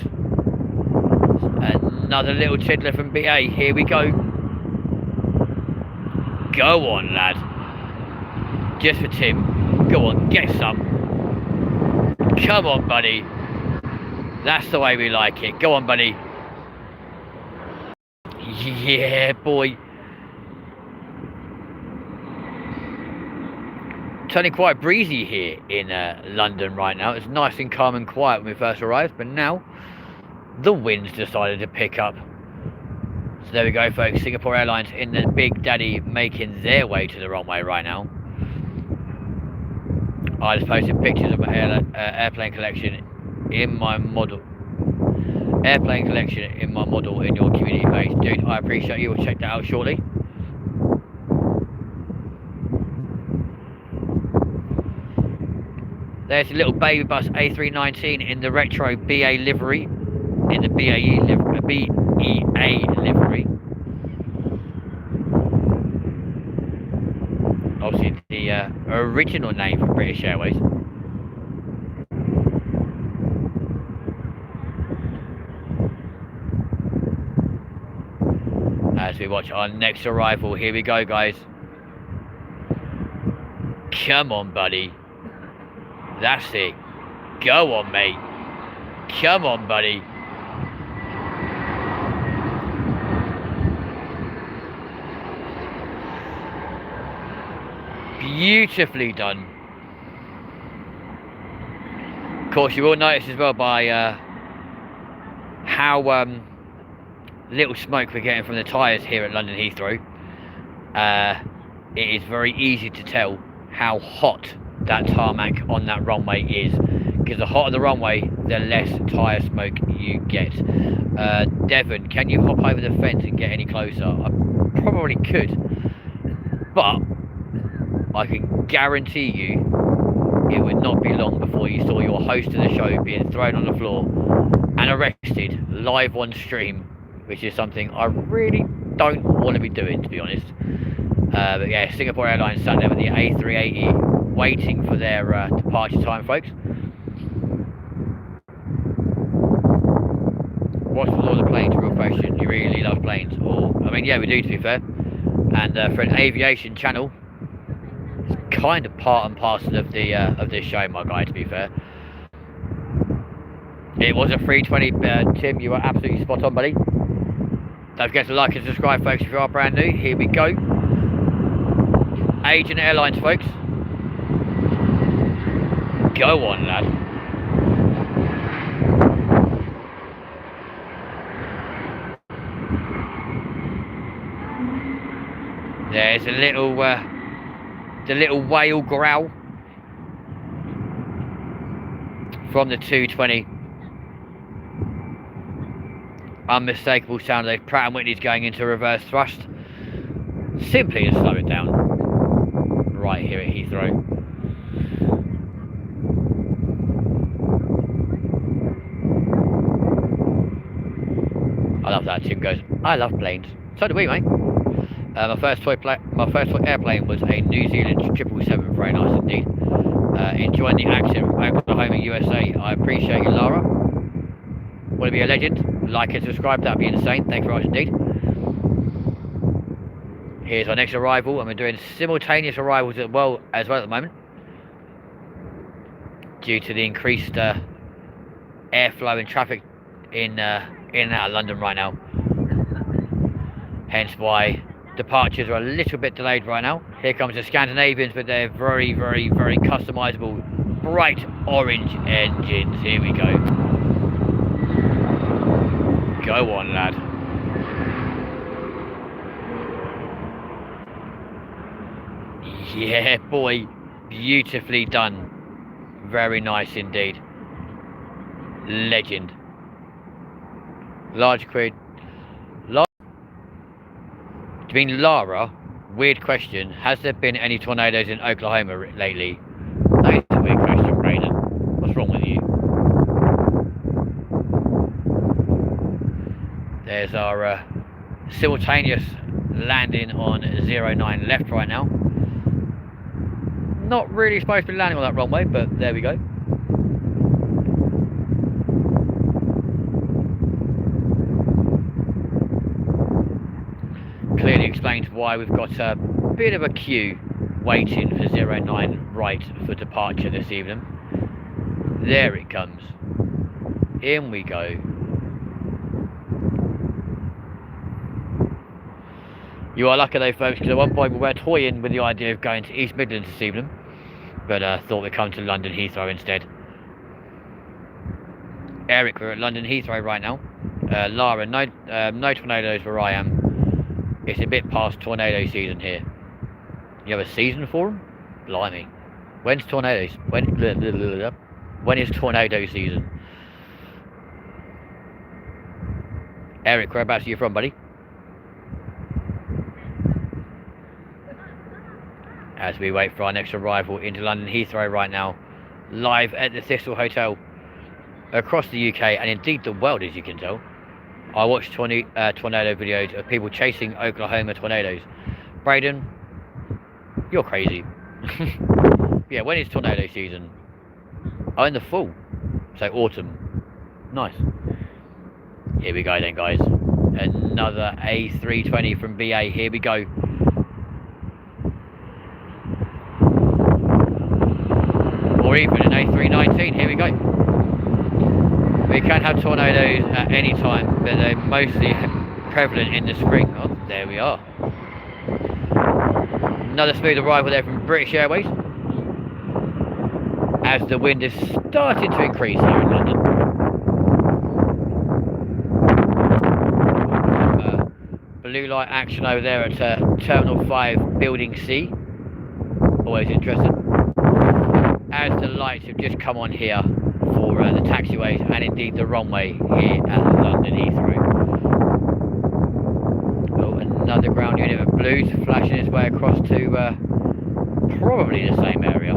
Speaker 1: Another little tiddler from BA. Here we go. Go on, lad. Just for Tim. Go on, get some. Come on, buddy. That's the way we like it. Go on, buddy. Yeah, boy. Turning quite breezy here in London right now. It's nice and calm and quiet when we first arrived, but now the winds decided to pick up. So there we go, folks. Singapore Airlines in the Big Daddy making their way to the runway right now. I just posted pictures of my airplane collection in my model. Airplane collection in my model in your community page. Dude, I appreciate you. We'll check that out shortly. There's a little baby bus A319 in the retro BA livery. In the BEA livery. Obviously the original name for British Airways. As we watch our next arrival, here we go, guys. Come on, buddy. That's it. Go on, mate. Come on, buddy. Beautifully done. Of course, you will notice as well by how little smoke we're getting from the tyres here at London Heathrow. It is very easy to tell how hot that tarmac on that runway is, because the hotter the runway, the less tyre smoke you get. Devon, can you hop over the fence and get any closer? I probably could, but I can guarantee you it would not be long before you saw your host of the show being thrown on the floor and arrested live on stream, which is something I really don't want to be doing, to be honest. But yeah, Singapore Airlines sat there with the A380 waiting for their departure time, folks. What's with all the planes? Real question. You really love planes? Or, I mean, yeah, we do, to be fair. And for an aviation channel, it's kind of part and parcel of the of this show, my guy, to be fair. It was a 320, Tim. You are absolutely spot on, buddy. Don't forget to like and subscribe, folks, if you are brand new. Here we go. Agent Airlines, folks. Go on, lad. There's a little, the little whale growl from the 220. Unmistakable sound of Pratt & Whitney's going into reverse thrust. Simply to slow it down. Right here at Heathrow. I love that. Tim goes, I love planes. So do we, mate. My first toy airplane was a New Zealand 777. Very nice indeed. Enjoying the accent from Oklahoma, USA. I appreciate you, Lara. Want to be a legend? Like and subscribe. That'd be insane. Thank you very much indeed. Here's our next arrival, and we're doing simultaneous arrivals as well at the moment, due to the increased airflow and traffic in and out of London right now. Hence why departures are a little bit delayed right now. Here comes the Scandinavians with their very, very, very customizable bright orange engines. Here we go. Go on, lad. Yeah, boy. Beautifully done. Very nice indeed. Legend. Large quid. Do you mean Lara? Weird question. Has there been any tornadoes in Oklahoma lately? That is a weird question, Brayden. What's wrong with you? There's our simultaneous landing on 09 left right now. Not really supposed to be landing on that runway, but there we go. Clearly explains why we've got a bit of a queue waiting for 09 right for departure this evening. There it comes. In we go. You are lucky though, folks, because at one point we were toying with the idea of going to East Midlands this evening, but thought we'd come to London Heathrow instead. Eric, we're at London Heathrow right now. Lara, no tornadoes where I am. It's a bit past tornado season here. You have a season for them? Blimey. When's tornadoes? When is tornado season? Eric, whereabouts are you from, buddy? As we wait for our next arrival into London Heathrow right now, live at the Thistle Hotel, across the UK and indeed the world, as you can tell. I watch tornado videos of people chasing Oklahoma tornadoes. Braden, you're crazy. Yeah, when is tornado season? Oh, in the fall. So autumn. Nice. Here we go then, guys. Another A320 from BA. Here we go. Or even an A319. Here we go. We can have tornadoes at any time, but they're mostly prevalent in the spring. Oh, there we are. Another smooth arrival there from British Airways, as the wind is starting to increase here in London. Blue light action over there at Terminal 5 Building C. Always interesting. As the lights have just come on here for the taxiways and indeed the runway here at London Heathrow. Oh, another ground unit of blues flashing its way across to probably the same area.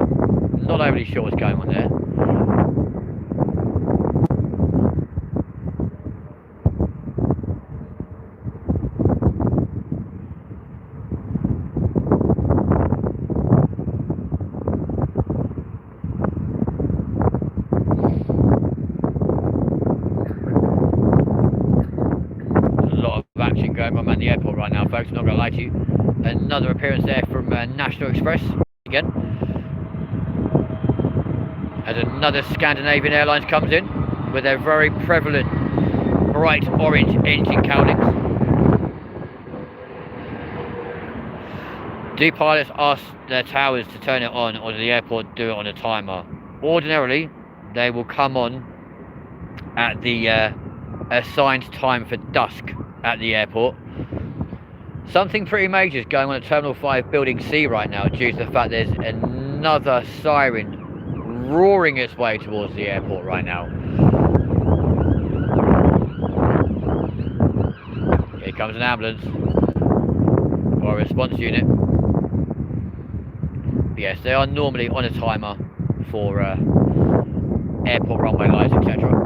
Speaker 1: Not overly sure what's going on there. Going on at the airport right now, folks. I'm not going to lie to you. Another appearance there from National Express again, as another Scandinavian Airlines comes in with their very prevalent bright orange engine cowlings. Do pilots ask their towers to turn it on, or does the airport do it on a timer? Ordinarily, they will come on at the assigned time for dusk at the airport. Something pretty major is going on at Terminal 5 Building C right now, due to the fact there's another siren roaring its way towards the airport right now. Here comes an ambulance or a response unit. But yes, they are normally on a timer for airport runway lights, etc.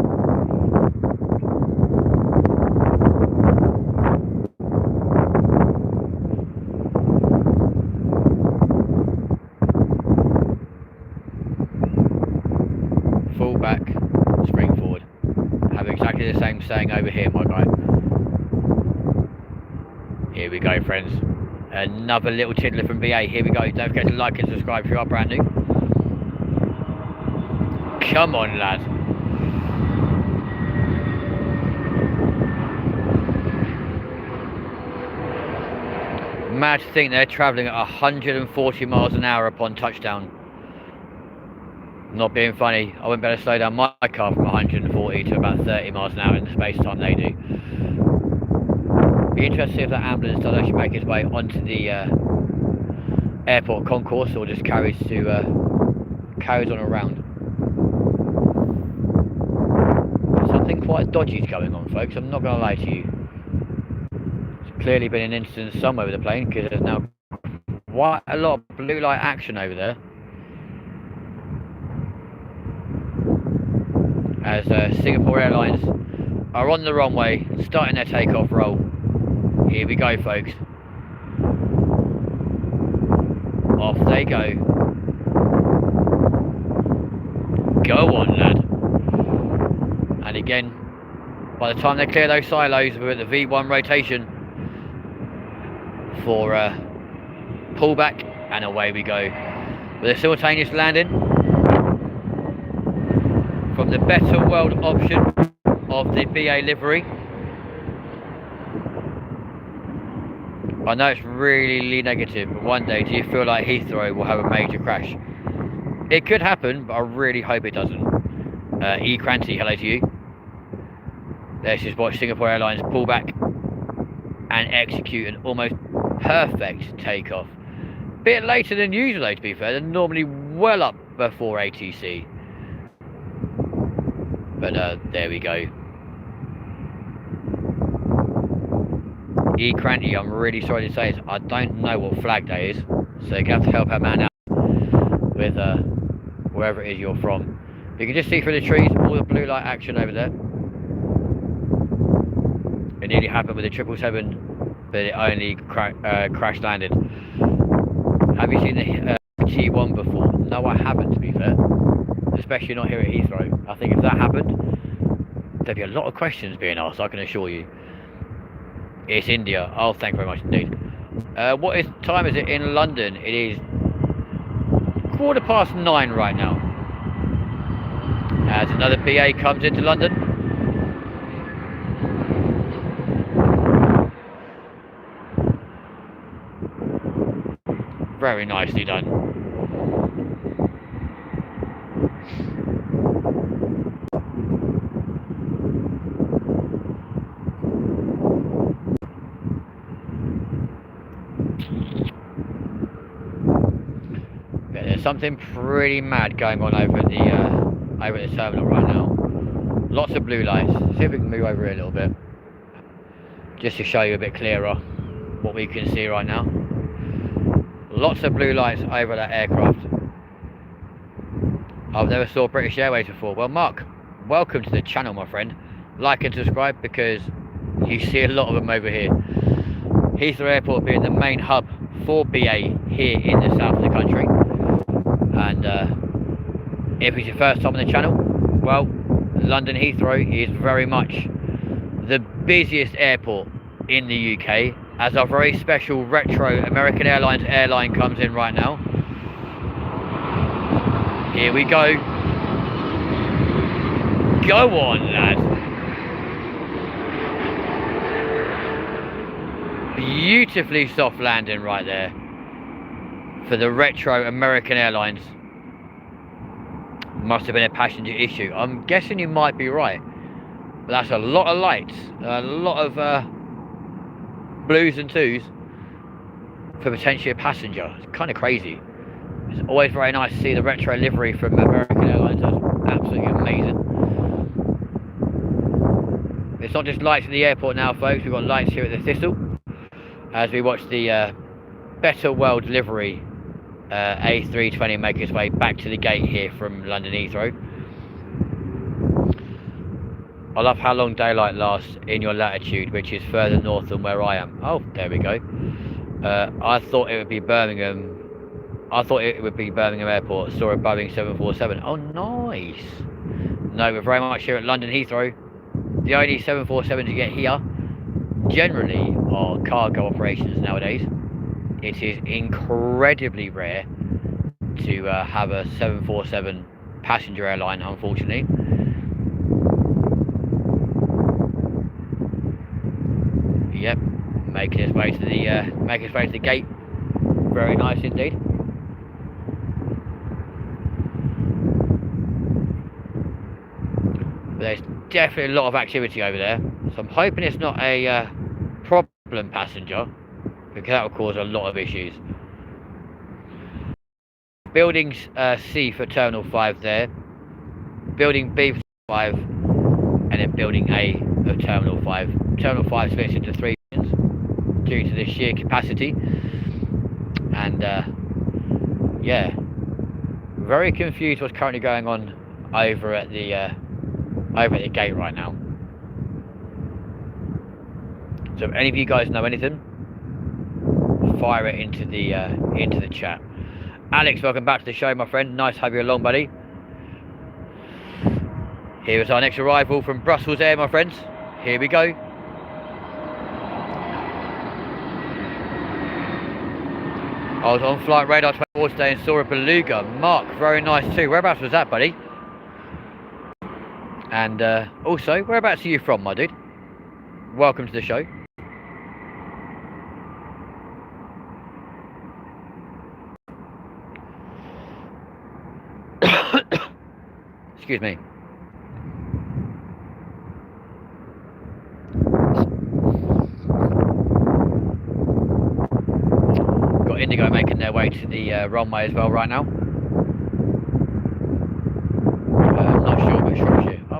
Speaker 1: Fall back, spring forward. Have exactly the same saying over here, my guy. Here we go, friends. Another little tiddler from BA. Here we go. Don't forget to like and subscribe if you are brand new. Come on, lad. Mad to think they're travelling at 140 miles an hour upon touchdown. Not being funny, I wouldn't better slow down my car from 140 to about 30 miles an hour in the space time they do. Be interested to see if that ambulance does actually make its way onto the airport concourse, or just carries on around. Something quite dodgy is going on, folks. I'm not going to lie to you. There's clearly been an incident somewhere with the plane, because there's now quite a lot of blue light action over there. As Singapore Airlines are on the runway, starting their takeoff roll. Here we go, folks. Off they go. Go on, lad. And again, by the time they clear those silos, we're at the V1 rotation for pullback, and away we go. With a simultaneous landing from the better world option of the BA livery. I know it's really negative, but one day, do you feel like Heathrow will have a major crash? It could happen, but I really hope it doesn't. E. Cranty, hello to you. Let's just watch Singapore Airlines pull back and execute an almost perfect takeoff. Bit later than usual, though, to be fair. They're normally well up before ATC. But there we go. Cranty, I'm really sorry to say this, I don't know what flag that is, so you have to help our man out with wherever it is you're from. You can just see through the trees all the blue light action over there. It nearly happened with the 777, but it only crash landed. Have you seen the T1 before? No, I haven't, to be fair. Especially not here at Heathrow. I think if that happened, there'd be a lot of questions being asked, I can assure you. It's India. Oh, thank you very much indeed. What time is it in London? It is 9:15 right now. As another BA comes into London. Very nicely done. Yeah, there's something pretty mad going on over at the terminal right now. Lots of blue lights. See if we can move over here a little bit, just to show you a bit clearer what we can see right now. Lots of blue lights over that aircraft. I've never saw British Airways before. Well, Mark, welcome to the channel, my friend. Like and subscribe, because you see a lot of them over here. Heathrow Airport being the main hub for BA here in the south of the country. And if it's your first time on the channel, well, London Heathrow is very much the busiest airport in the UK, as our very special retro American Airlines airline comes in right now. Here we go. Go on, lad. Beautifully soft landing right there for the retro American Airlines. Must have been a passenger issue. I'm guessing you might be right, but that's a lot of lights, a lot of blues and twos for potentially a passenger. It's kind of crazy. It's always very nice to see the retro livery from American Airlines. That's absolutely amazing. It's not just lights at the airport now, folks. We've got lights here at the Thistle as we watch the Better World livery A320 make its way back to the gate here from London Heathrow. I love how long daylight lasts in your latitude, which is further north than where I am. Oh, there we go. I thought it would be Birmingham. I thought it would be Birmingham Airport. Saw a Boeing 747. Oh, nice. No, we're very much here at London Heathrow. The only 747s you get here generally are cargo operations nowadays. It is incredibly rare to have a 747 passenger airline, unfortunately. Yep, making its way to the gate. Very nice indeed. But there's definitely a lot of activity over there, so I'm hoping it's not a problem passenger, because that will cause a lot of issues. Building C for Terminal 5 there, Building B for 5, and then Building A of Terminal 5. Terminal 5 splits into 3 regions due to the sheer capacity, and yeah, very confused what's currently going on over at the gate right now. So if any of you guys know anything, fire it into the chat. Alex, welcome back to the show, my friend. Nice to have you along, buddy. Here is our next arrival from Brussels Air, my friends. Here we go. I was on Flight Radar 24 today and saw a beluga. Mark, very nice too. Whereabouts was that, buddy? And also, whereabouts are you from, my dude? Welcome to the show. Excuse me. Got Indigo making their way to the runway as well right now.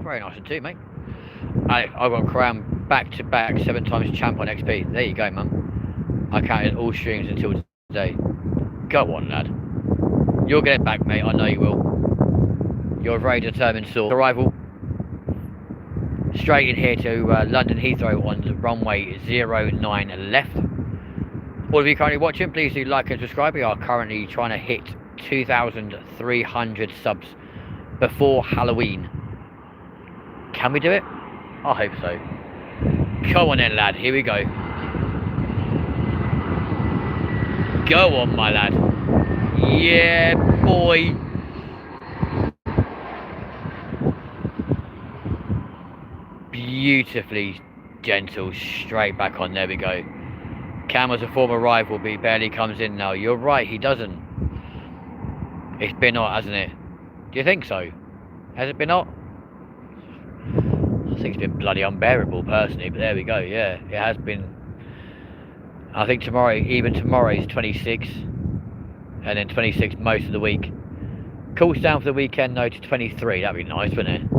Speaker 1: very nice too, mate. I got crowned back-to-back 7 times champ on XP. There you go, man. I counted all streams until today. Go on, lad. You'll get it back, mate. I know you will. You're a very determined sort. Arrival. Straight in here to London Heathrow on the runway 09 left. All of you currently watching, please do like and subscribe. We are currently trying to hit 2,300 subs before Halloween. Can we do it? I hope so. Come on then, lad. Here we go. Go on, my lad. Yeah, boy. Beautifully gentle. Straight back on. There we go. Cam was a former rival, but he barely comes in now. You're right, he doesn't. It's been hot, hasn't it? Do you think so? Has it been hot? I think it's been bloody unbearable, personally, but there we go, yeah. It has been. I think tomorrow, even tomorrow is 26. And then 26 most of the week. Cools down for the weekend, though, to 23. That'd be nice, wouldn't it?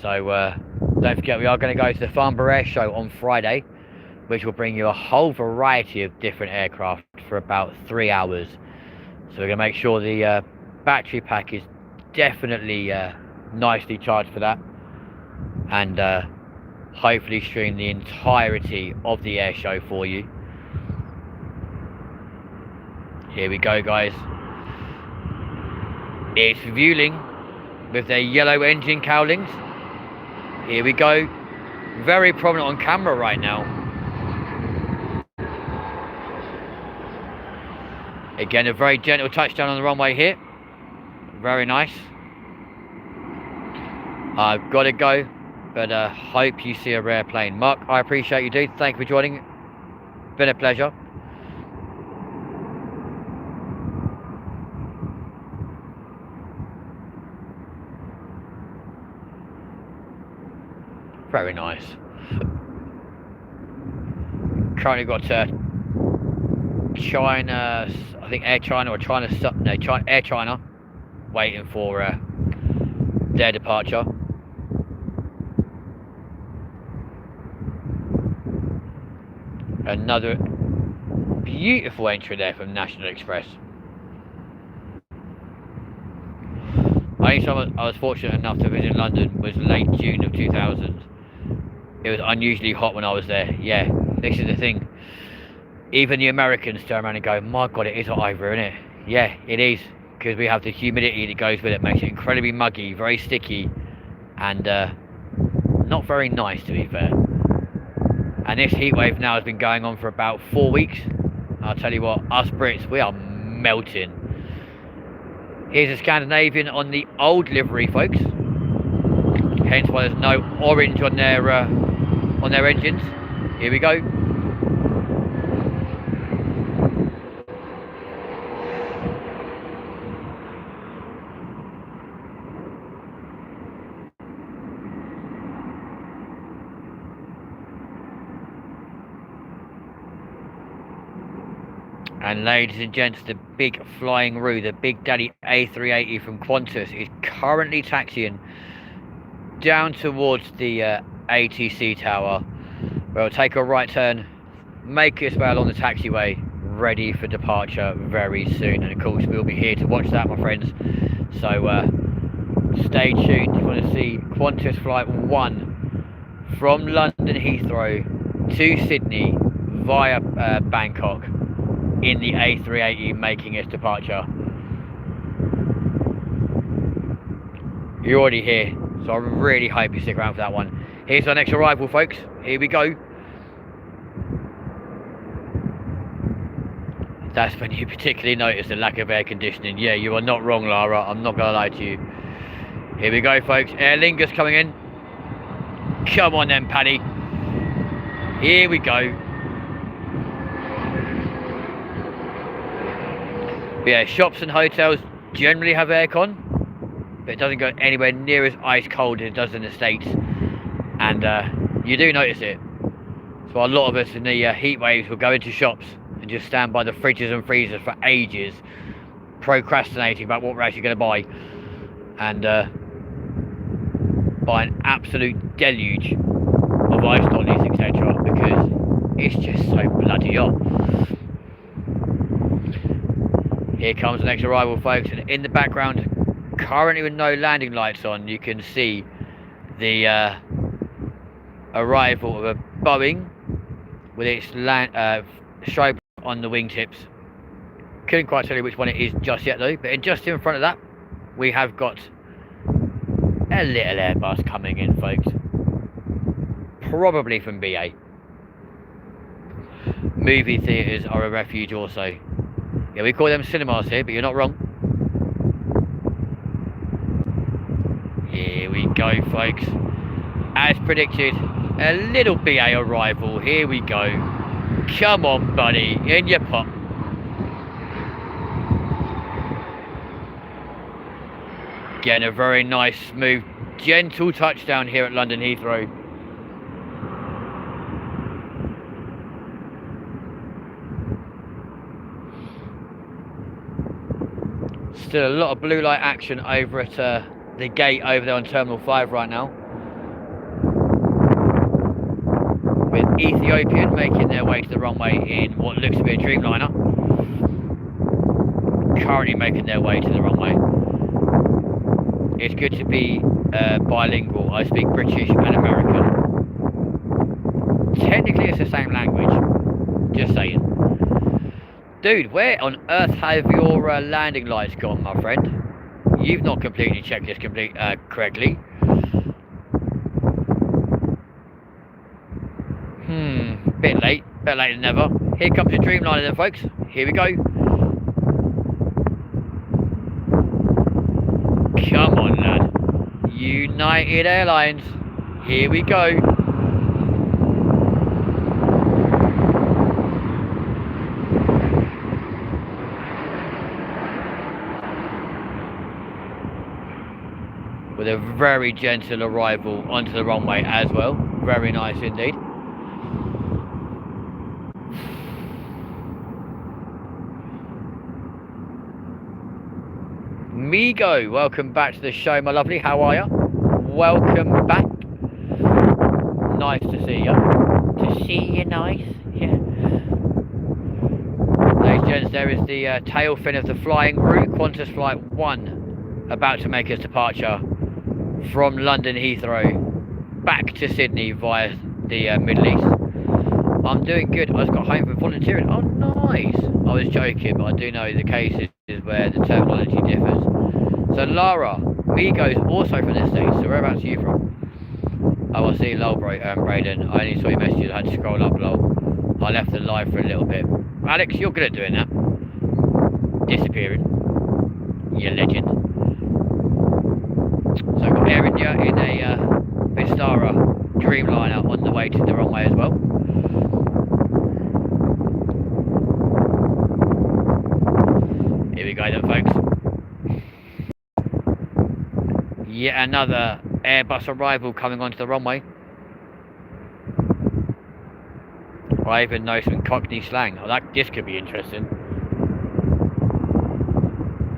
Speaker 1: So, don't forget, we are going to go to the Farnborough Air Show on Friday, which will bring you a whole variety of different aircraft for about 3 hours. So we're going to make sure the battery pack is definitely nicely charged for that. And hopefully stream the entirety of the air show for you. Here we go, guys. It's Vueling with their yellow engine cowlings. Here we go. Very prominent on camera right now. Again, a very gentle touchdown on the runway here. Very nice. I've got to go, but hope you see a rare plane. Mark, I appreciate you, dude. Thank you for joining. Been a pleasure. Very nice. Currently got China, I think Air China or China, no, Air China, waiting for their departure. Another beautiful entry there from National Express. Only time I was fortunate enough to visit London was late June of 2000. It was unusually hot when I was there. Yeah, this is the thing. Even the Americans turn around and go, my God, it is hot over, isn't it? Yeah, it is. Because we have the humidity that goes with it. Makes it incredibly muggy, very sticky. And not very nice, to be fair. And this heat wave now has been going on for about 4 weeks. I'll tell you what, us Brits, we are melting. Here's a Scandinavian on the old livery, folks. Hence why there's no orange on their engines. Here we go. And ladies and gents, the big flying Roo, the Big Daddy A380 from Qantas is currently taxiing down towards the ATC tower, where it'll take a right turn, make its way along the taxiway, ready for departure very soon. And of course, we'll be here to watch that, my friends. So stay tuned if you want to see Qantas Flight 1 from London Heathrow to Sydney via Bangkok in the A380 making its departure. You're already here, so I really hope you stick around for that one. Here's our next arrival, folks. Here we go. That's when you particularly notice the lack of air conditioning. Yeah, you are not wrong, Lara. I'm not going to lie to you. Here we go, folks. Aer Lingus coming in. Come on then, Paddy. Here we go. But yeah, shops and hotels generally have aircon, but it doesn't go anywhere near as ice cold as it does in the States. And you do notice it. So a lot of us in the heat waves will go into shops and just stand by the fridges and freezers for ages, procrastinating about what we're actually going to buy. And by an absolute deluge of ice dollies, etc. because it's just so bloody hot. Here comes the next arrival, folks, and in the background, currently with no landing lights on, you can see the arrival of a Boeing with its stripe on the wingtips. Couldn't quite tell you which one it is just yet though, but just in front of that we have got a little Airbus coming in, folks, probably from BA. Movie theatres are a refuge also. Yeah, we call them cinemas here, but you're not wrong. Here we go, folks. As predicted, a little BA arrival. Here we go. Come on, buddy, in your pop. Getting a very nice, smooth, gentle touchdown here at London Heathrow. Still a lot of blue light action over at the gate over there on Terminal 5 right now. With Ethiopian making their way to the runway in what looks to be a Dreamliner. Currently making their way to the runway. It's good to be bilingual. I speak British and American. Technically it's the same language. Just saying. Dude, where on earth have your landing lights gone, my friend? You've not completely checked this correctly. Bit late than ever. Here comes the Dreamliner then, folks. Here we go. Come on, lad. United Airlines. Here we go. With a very gentle arrival onto the runway as well. Very nice indeed. Migo, welcome back to the show, my lovely. How are you? Welcome back. Nice to see you. To see you, nice. Yeah. Ladies and gents, there is the tail fin of the flying route. Qantas Flight 1 about to make its departure from London Heathrow back to Sydney via the Middle East. I'm doing good. I just got home from volunteering. Oh, nice. I was joking, but I do know the cases where the terminology differs. So Lara, Migo's also from this state, so whereabouts are you from? Oh, I see, lol, Brayden. I only saw your messages, I had to scroll up, lol. I left the live for a little bit. Alex, you're good at doing that. Disappearing. You legend. So I've got Air India in a Vistara Dreamliner on the way to the runway as well. Here we go then, folks. Yet another Airbus arrival coming onto the runway. I even know some Cockney slang. Oh, this could be interesting.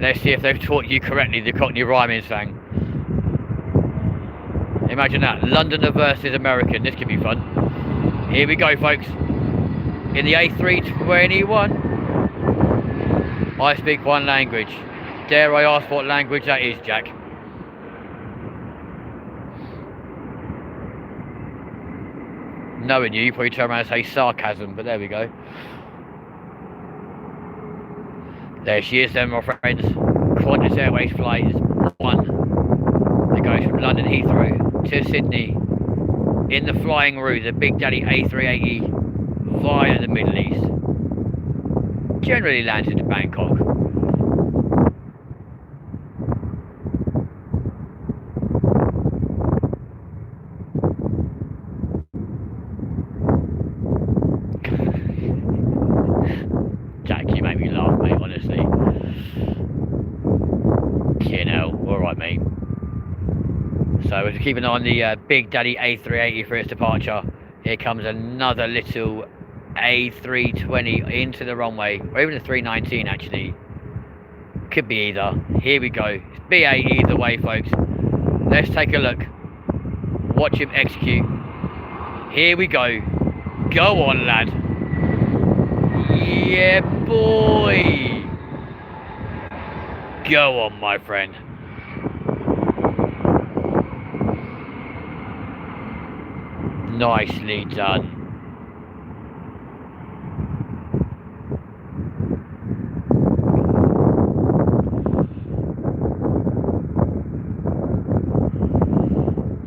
Speaker 1: Let's see if they've taught you correctly the Cockney rhyming slang. Imagine that, Londoner versus American. This could be fun. Here we go, folks. In the A321. I speak one language. Dare I ask what language that is, Jack? Knowing you probably turn around and say sarcasm, but there we go. There she is then, my friends. Qantas Airways flight is 1. It goes from London Heathrow to Sydney in the flying route, the Big Daddy A380 via the Middle East. Generally lands into Bangkok. Jack, you make me laugh, mate, honestly. You know, alright, mate. So we're keeping an eye on the Big Daddy A380 for its departure. Here comes another little A320 into the runway, or even a 319 actually. Could be either. Here we go. It's BA either way, folks. Let's take a look. watch him execute. Here we go. Go on, lad. Yeah, boy. Go on, my friend. Nicely done.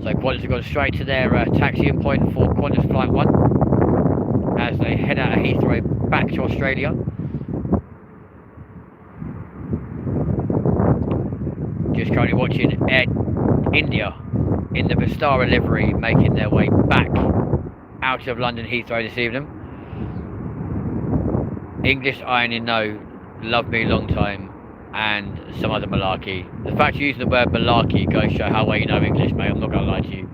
Speaker 1: So Qantas have gone straight to their taxiing point for Qantas Flight 1 as they head out of Heathrow back to Australia. Just currently watching Air India in the Vistara livery making their way back out of London Heathrow this evening. English ironing no, love me long time, and some other malarkey. The fact you're using the word malarkey goes to show how well you know English, mate. I'm not going to lie to you.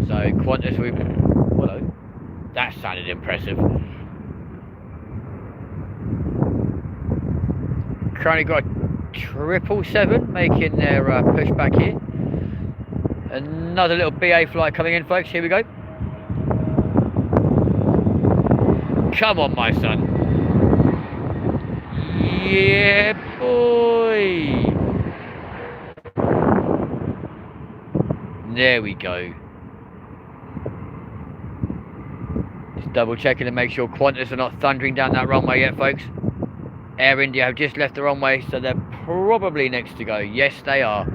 Speaker 1: So Qantas, hello. That sounded impressive. Currently got a 777 making their push back here. Another little BA flight coming in, folks. Here we go. Come on, my son. Yeah, boy. There we go. Just double checking to make sure Qantas are not thundering down that runway yet, folks. Air India have just left the runway, so they're probably next to go. Yes, they are.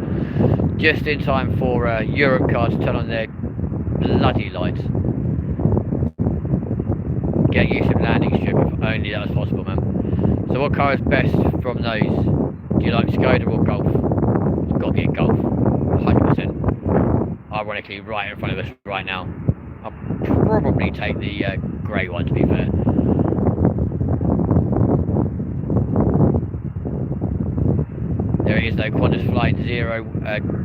Speaker 1: Just in time for Europe cars to turn on their bloody lights. Get used to landing strip if only that was possible, man. So what car is best from those? Do you like Skoda or Golf? It's got to be a Golf. 100%. Ironically, right in front of us right now. I'll probably take the grey one, to be fair. There it is though, Qantas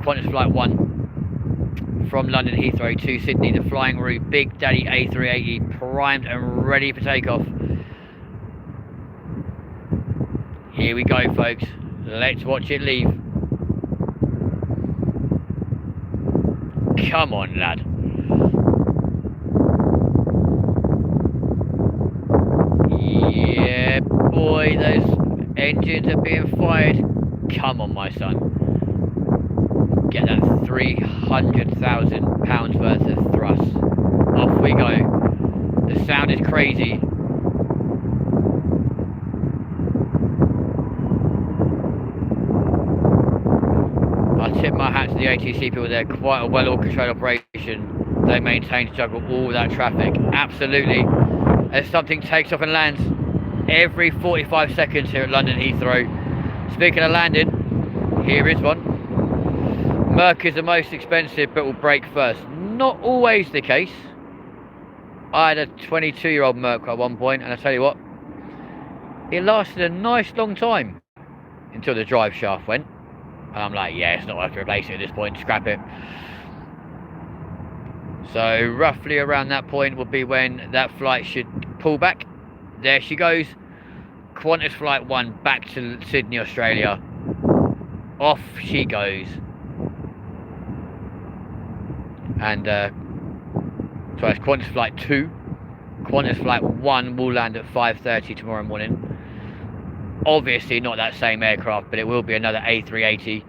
Speaker 1: Qantas Flight 1 from London Heathrow to Sydney, the flying route, Big Daddy A380 primed and ready for takeoff. Here we go, folks. Let's watch it leave. Come on, lad. Yeah, boy, those engines are being fired. Come on, my son. Get that £300,000 worth of thrust. Off we go. The sound is crazy. I tip my hat to the ATC people there. Quite a well orchestrated operation they maintain to juggle all that traffic. Absolutely. As something takes off and lands every 45 seconds here at London Heathrow. Speaking of landing, here is one. Merc is the most expensive but will break first. Not always the case. I had a 22-year-old Merc at one point, and I tell you what, it lasted a nice long time until the drive shaft went. And I'm like, yeah, it's not worth replacing it at this point, scrap it. So roughly around that point will be when that flight should pull back. There she goes. Qantas Flight 1 back to Sydney, Australia. Off she goes. And so it's Qantas Flight 2. Qantas Flight 1 will land at 5:30 tomorrow morning. Obviously not that same aircraft, but it will be another A380.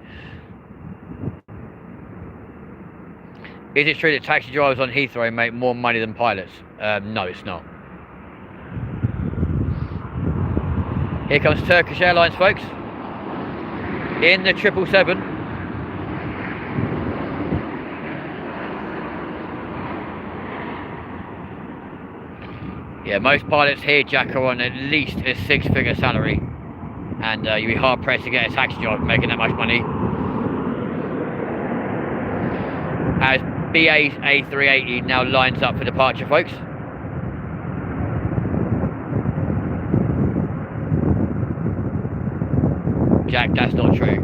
Speaker 1: Is it true that taxi drivers on Heathrow make more money than pilots? No, it's not. Here comes Turkish Airlines, folks, in the 777. Yeah, most pilots here, Jack, are on at least a 6-figure salary, and you'd be hard pressed to get a taxi driver making that much money. As BA's A380 now lines up for departure, folks. Jack, that's not true.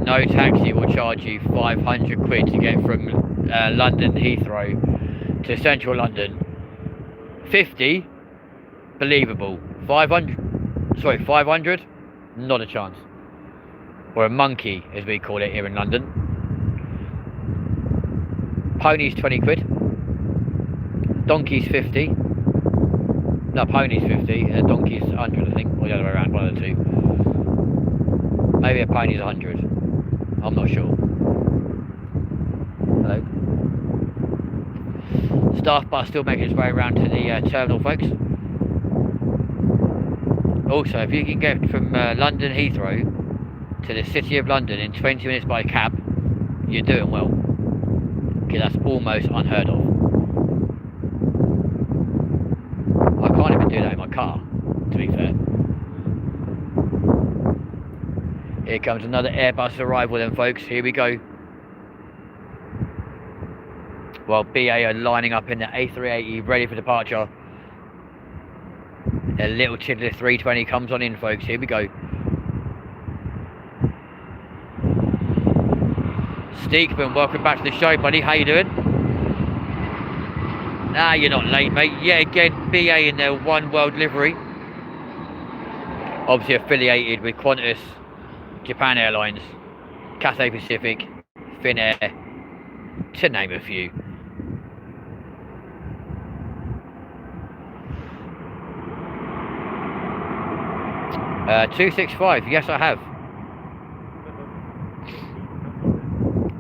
Speaker 1: No taxi will charge you 500 quid to get from London Heathrow to central London. 50, believable. 500, Sorry, 500? Not a chance. Or a monkey, as we call it here in London. Pony's 20 quid. Donkey's 50. No, pony's 50 and a donkey's 100, I think. Or the other way around, one of the two. Maybe a pony's 100. I'm not sure. Hello. Staff bus still making its way around to the terminal, folks. Also, if you can get from London Heathrow to the City of London in 20 minutes by cab, you're doing well. Because that's almost unheard of. I can't even do that in my car, to be fair. Here comes another Airbus arrival then, folks. Here we go. Well, BA are lining up in the A380 ready for departure. A little tiddler 320 comes on in, folks. Here we go. Steekman, welcome back to the show, buddy. How you doing? Nah, you're not late, mate. Yeah, again, BA in their One World livery. Obviously affiliated with Qantas, Japan Airlines, Cathay Pacific, Finnair, to name a few. Uh, 265, yes I have.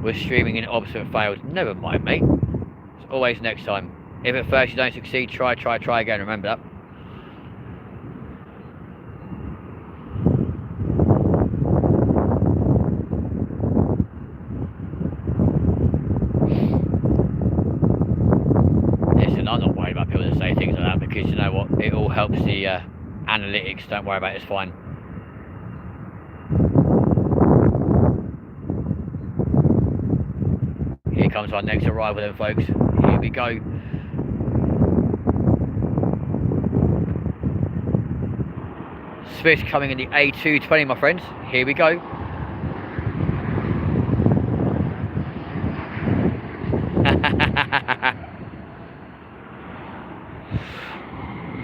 Speaker 1: We're streaming in opposite fails. Never mind, mate. It's always next time. If at first you don't succeed, try again. Remember that. Listen, I'm not worried about people that say things like that because you know what? It all helps the analytics. Don't worry about it. It's fine. Here comes our next arrival then, folks. Here we go. Swiss coming in the A220, my friends. Here we go.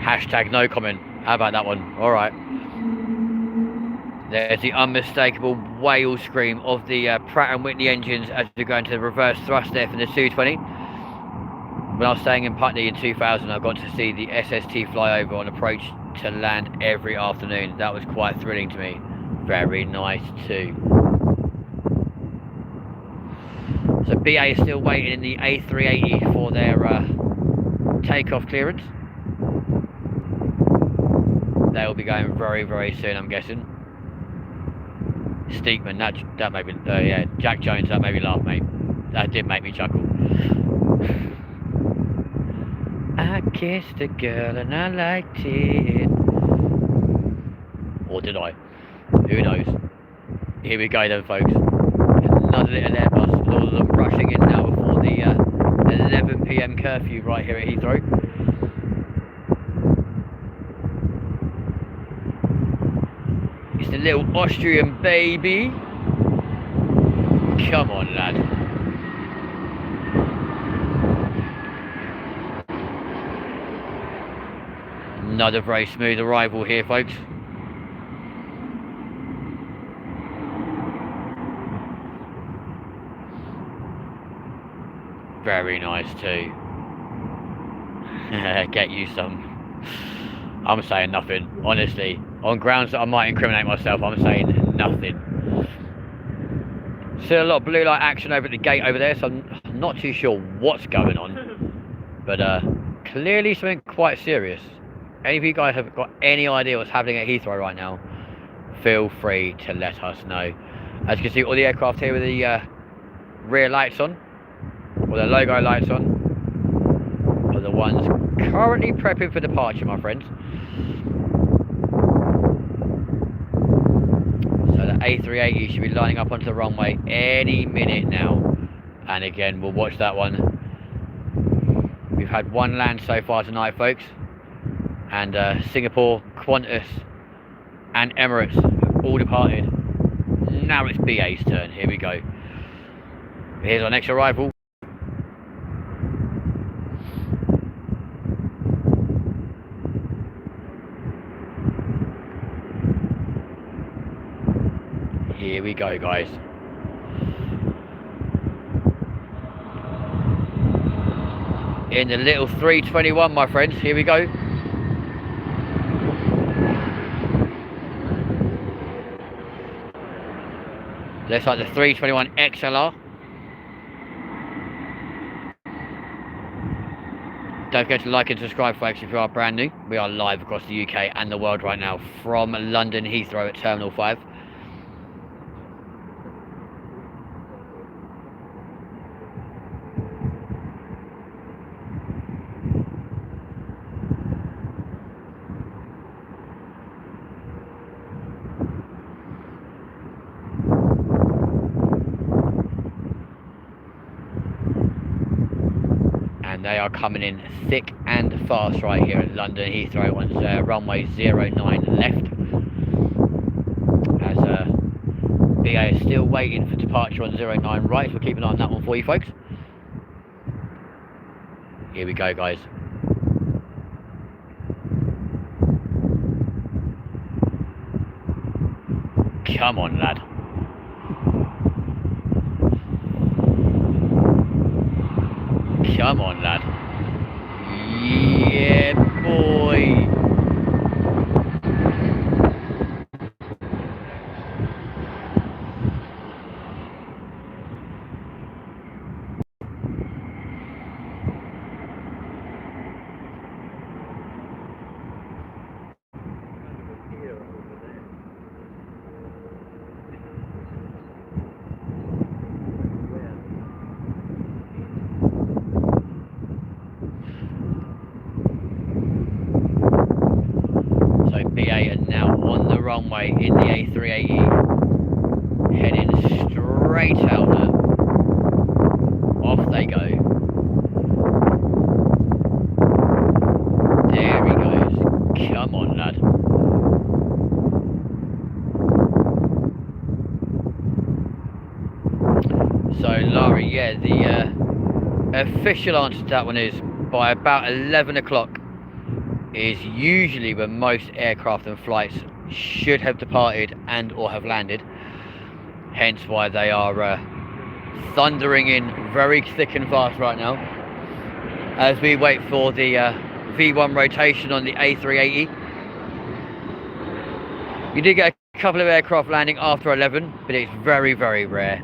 Speaker 1: Hashtag no comment. How about that one? Alright. There's the unmistakable whale scream of the Pratt & Whitney engines as we go into the reverse thrust there for the 220. When I was staying in Putney in 2000, I got to see the SST flyover on approach to land every afternoon. That was quite thrilling to me. Very nice too. So BA is still waiting in the A380 for their takeoff clearance. They'll be going very, very soon, I'm guessing. Steekman, that made me, yeah, Jack Jones, that made me laugh, mate. That did make me chuckle. I kissed a girl and I liked it. Or did I? Who knows? Here we go then, folks. Another little Airbus with all of them rushing in now before the 11 PM curfew right here at Heathrow. It's the little Austrian baby. Come on, lad. Another very smooth arrival here, folks. Very nice too. Get you some. I'm saying nothing, honestly. On grounds that I might incriminate myself, I'm saying nothing. See a lot of blue light action over at the gate over there, so I'm not too sure what's going on. But clearly something quite serious. Any of you guys have got any idea what's happening at Heathrow right now, feel free to let us know. As you can see, all the aircraft here with the rear lights on, or the logo lights on, are the ones currently prepping for departure, my friends. So the A380 should be lining up onto the runway any minute now. And again, we'll watch that one. We've had one land so far tonight, folks. And Singapore, Qantas and Emirates have all departed. Now it's BA's turn. Here we go. Here's our next arrival. Here we go, guys. In the little 321, my friends. Here we go. Looks like the 321 XLR. Don't forget to like and subscribe, folks, if you are brand new. We are live across the UK and the world right now from London Heathrow at Terminal 5. They are coming in thick and fast right here at London Heathrow on runway 09 left. As BA is still waiting for departure on 09 right, so we'll keep an eye on that one for you, folks. Here we go, guys. Come on, lad. Come on, lad. Yeah, boy. Runway in the A380, heading straight out there. Off they go. There he goes. Come on, lad. So, Laurie, yeah, the official answer to that one is by about 11 o'clock is usually when most aircraft and flights should have departed and or have landed, hence why they are thundering in very thick and fast right now as we wait for the V1 rotation on the A380. You do get a couple of aircraft landing after 11, but it's very, very rare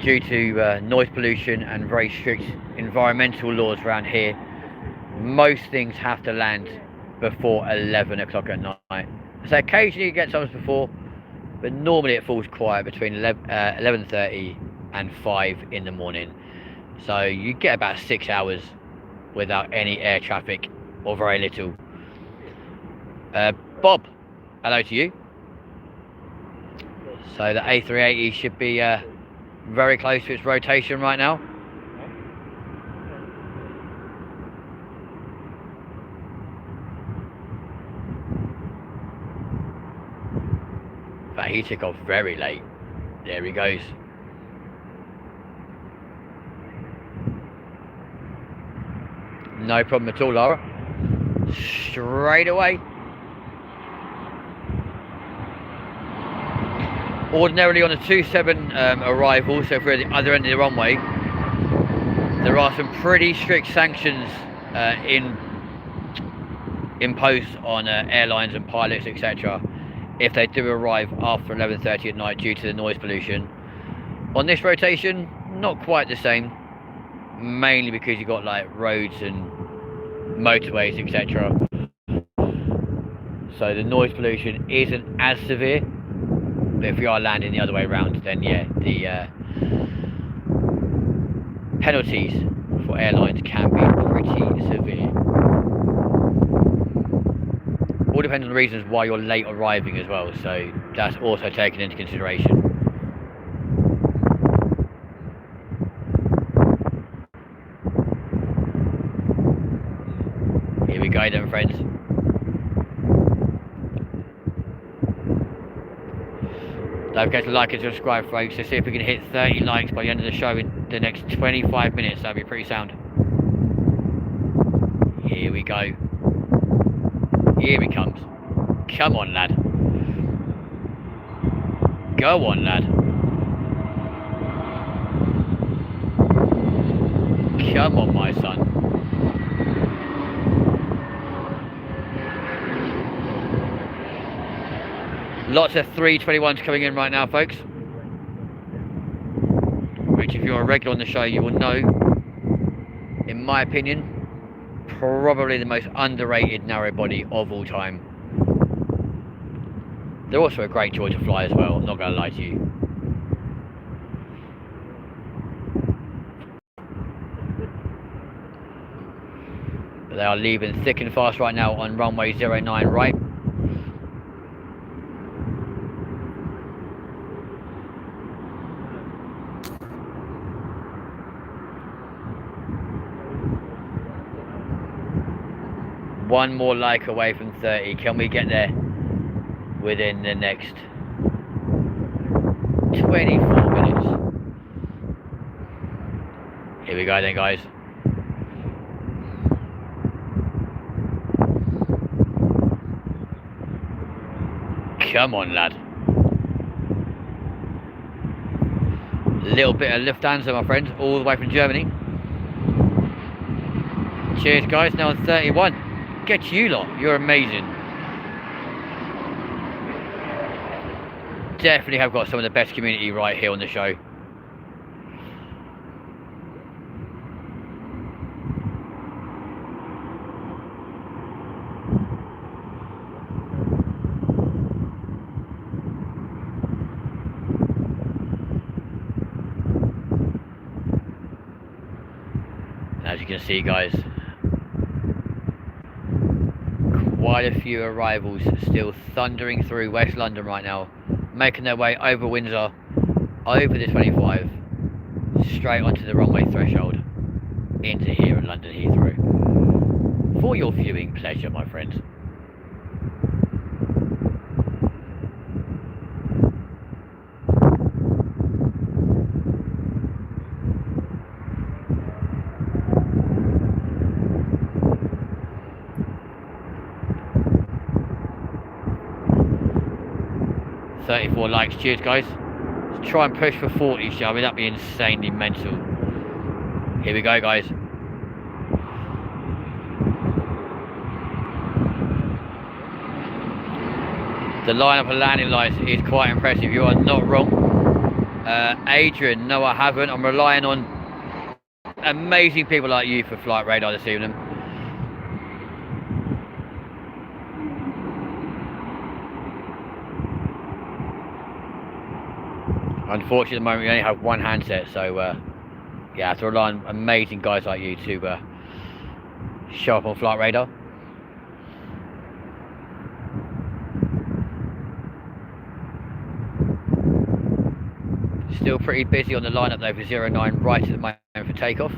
Speaker 1: due to noise pollution and very strict environmental laws around here. Most things have to land before 11 o'clock at night. So occasionally you get some before, but normally it falls quiet between 11:30 and 5 in the morning. So you get about 6 hours without any air traffic, or very little. Bob, hello to you. So the A380 should be very close to its rotation right now. But he took off very late. There he goes. No problem at all, Laura. Straight away. Ordinarily on a 27 arrival, so if we're at the other end of the runway, there are some pretty strict sanctions imposed on airlines and pilots, etc. if they do arrive after 11:30 at night due to the noise pollution. On this rotation, not quite the same, mainly because you've got like roads and motorways, etc. So the noise pollution isn't as severe, but if we are landing the other way around, then yeah, the penalties for airlines can be pretty severe. All depends on the reasons why you're late arriving as well, so that's also taken into consideration. Here we go then, friends. Don't forget to like and subscribe, folks, to see if we can hit 30 likes by the end of the show in the next 25 minutes. That'd be pretty sound. Here we go. Here he comes. Come on, lad. Go on, lad. Come on, my son. Lots of 321s coming in right now, folks. Which, if you're a regular on the show, you will know, in my opinion, probably the most underrated narrow body of all time. They're also a great joy to fly as well, I'm not going to lie to you. But they are leaving thick and fast right now on runway 09 right. One more like away from 30. Can we get there within the next 24 minutes? Here we go then, guys. Come on, lad. Little bit of Lufthansa, my friend, all the way from Germany. Cheers, guys. Now on 31. Get you lot. You're amazing. Definitely have got some of the best community right here on the show. As you can see, guys, quite a few arrivals still thundering through West London right now, making their way over Windsor, over the 25, straight onto the runway threshold, into here at London Heathrow, for your viewing pleasure, my friends. .34 likes, cheers guys. Let's try and push for 40, shall we? That'd be insanely mental. Here we go, guys. The lineup of landing lights is quite impressive, you are not wrong. Adrian, no I haven't. I'm relying on amazing people like you for Flight Radar this evening. Unfortunately, at the moment we only have one handset, so yeah, I have to rely on amazing guys like you to show up on Flight Radar. Still pretty busy on the lineup though for 09 right at the moment for takeoff.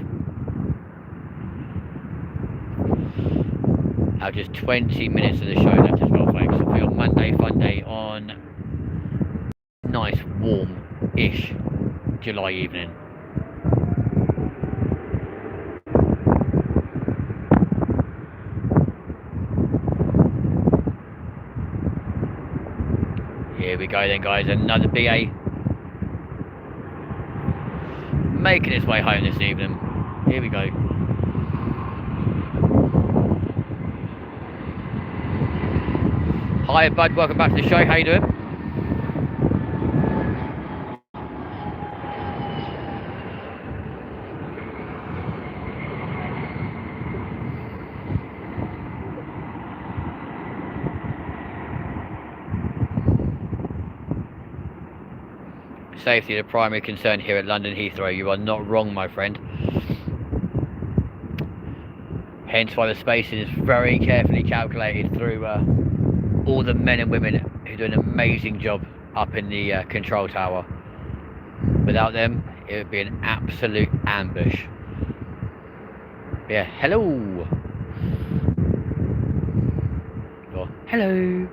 Speaker 1: Now just 20 minutes of the show left as well, folks. It'll be on Monday Funday on nice warm-ish July evening. Here we go then, guys, another BA making its way home this evening. Here we go. Hi bud, welcome back to the show, how you doing? Safety the primary concern here at London Heathrow. You are not wrong, my friend. Hence why the spacing is very carefully calculated through all the men and women who do an amazing job up in the control tower. Without them, it would be an absolute ambush. Yeah, hello. Oh, hello.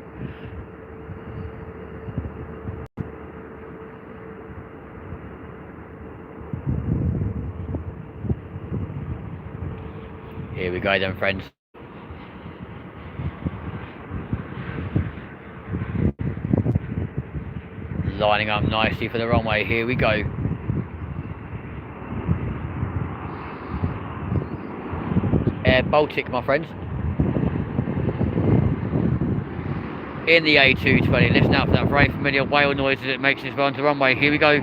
Speaker 1: Here we go then, friends. Lining up nicely for the runway. Here we go. Air Baltic, my friends. In the A220. Listen out for that very familiar whale noise as it makes its way onto the runway. Here we go.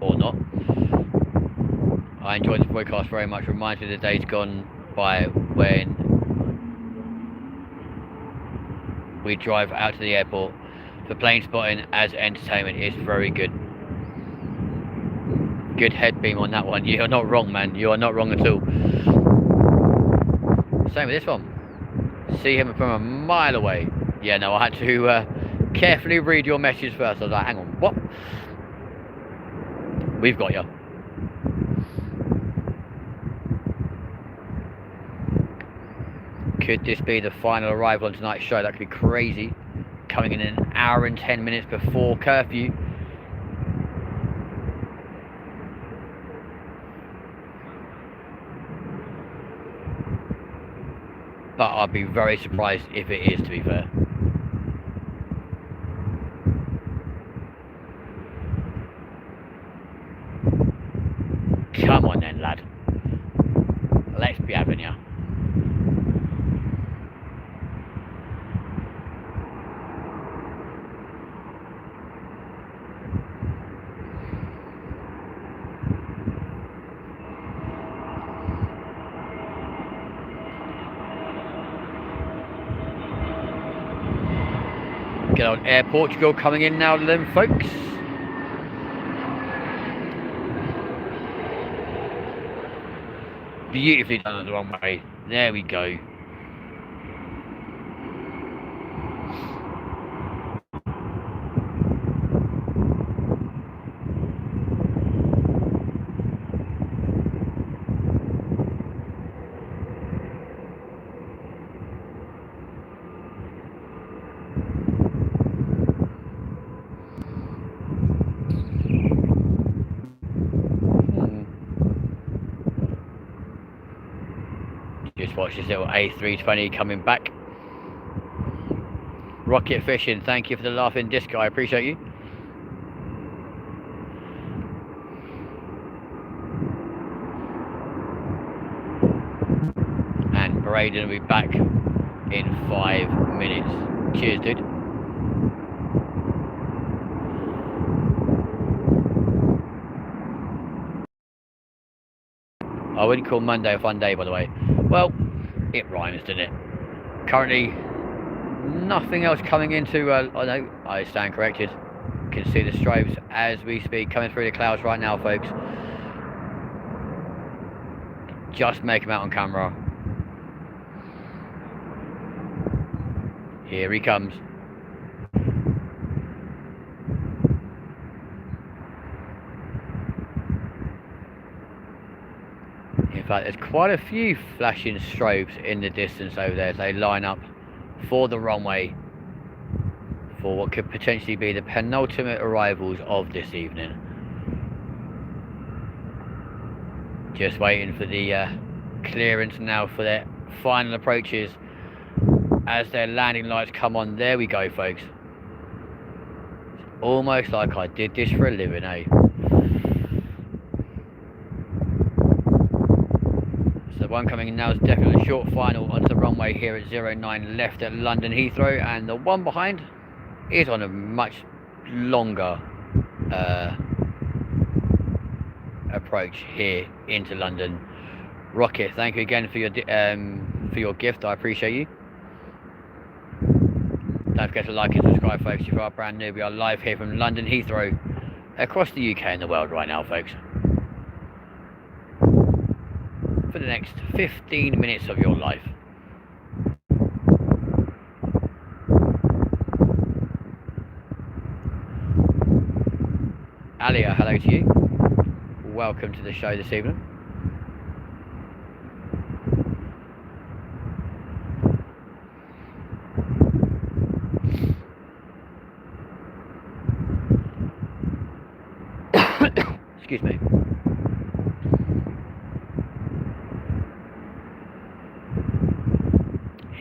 Speaker 1: Or not. I enjoyed this broadcast very much. Reminds me of the days gone by when we drive out to the airport for plane spotting as entertainment. Is very good. Good head beam on that one. You're not wrong, man. You are not wrong at all. Same with this one. See him from a mile away. Yeah, no, I had to carefully read your message first. I was like, hang on, what? We've got you. Could this be the final arrival on tonight's show? That could be crazy. Coming in an hour and 10 minutes before curfew. But I'd be very surprised if it is, to be fair. Come on then, lad. Let's be having ya. Get on Air Portugal coming in now then, folks. Beautifully done on the runway. There we go. Just watch this little A320 coming back. Rocket Fishing, thank you for the laughing disco, I appreciate you. And Braden will be back in 5 minutes. Cheers, dude. I wouldn't call Monday Funday, by the way. Well, it rhymes, doesn't it? Currently, nothing else coming into. I know I stand corrected. Can see the strobes as we speak coming through the clouds right now, folks. Just make them out on camera. Here he comes. In fact, there's quite a few flashing strobes in the distance over there as they line up for the runway for what could potentially be the penultimate arrivals of this evening. Just waiting for the clearance now for their final approaches as their landing lights come on. There we go, folks. It's almost like I did this for a living, eh? The one coming in now is definitely a short final onto the runway here at 09 left at London Heathrow, and the one behind is on a much longer approach here into London. Rocket, thank you again for your gift. I appreciate you. Don't forget to like and subscribe, folks. If you are brand new, we are live here from London Heathrow across the UK and the world right now, folks, for the next 15 minutes of your life. Alia, hello to you. Welcome to the show this evening. Excuse me.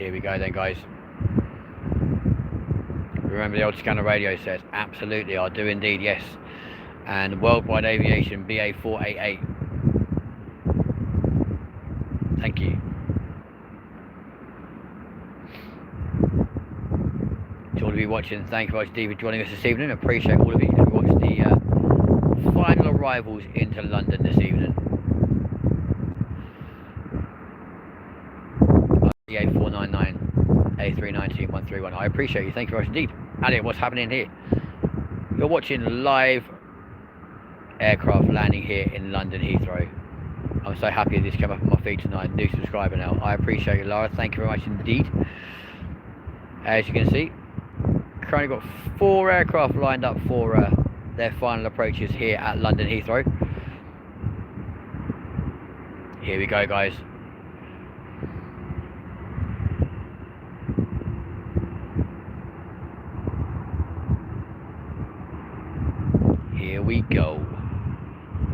Speaker 1: Here we go then, guys. Remember the old scanner radio says? Absolutely, I do indeed, yes. And Worldwide Aviation BA488. Thank you. To all of you watching, thank you very much, Steve, for joining us this evening. I appreciate all of you who watched the final arrivals into London this evening. A499, A319, 131. I appreciate you. Thank you very much indeed. Elliot, what's happening here? You're watching live aircraft landing here in London Heathrow. I'm so happy this came up on my feed tonight. New subscriber now. I appreciate you, Laura. Thank you very much indeed. As you can see, currently got 4 aircraft lined up for their final approaches here at London Heathrow. Here we go, guys. Here we go.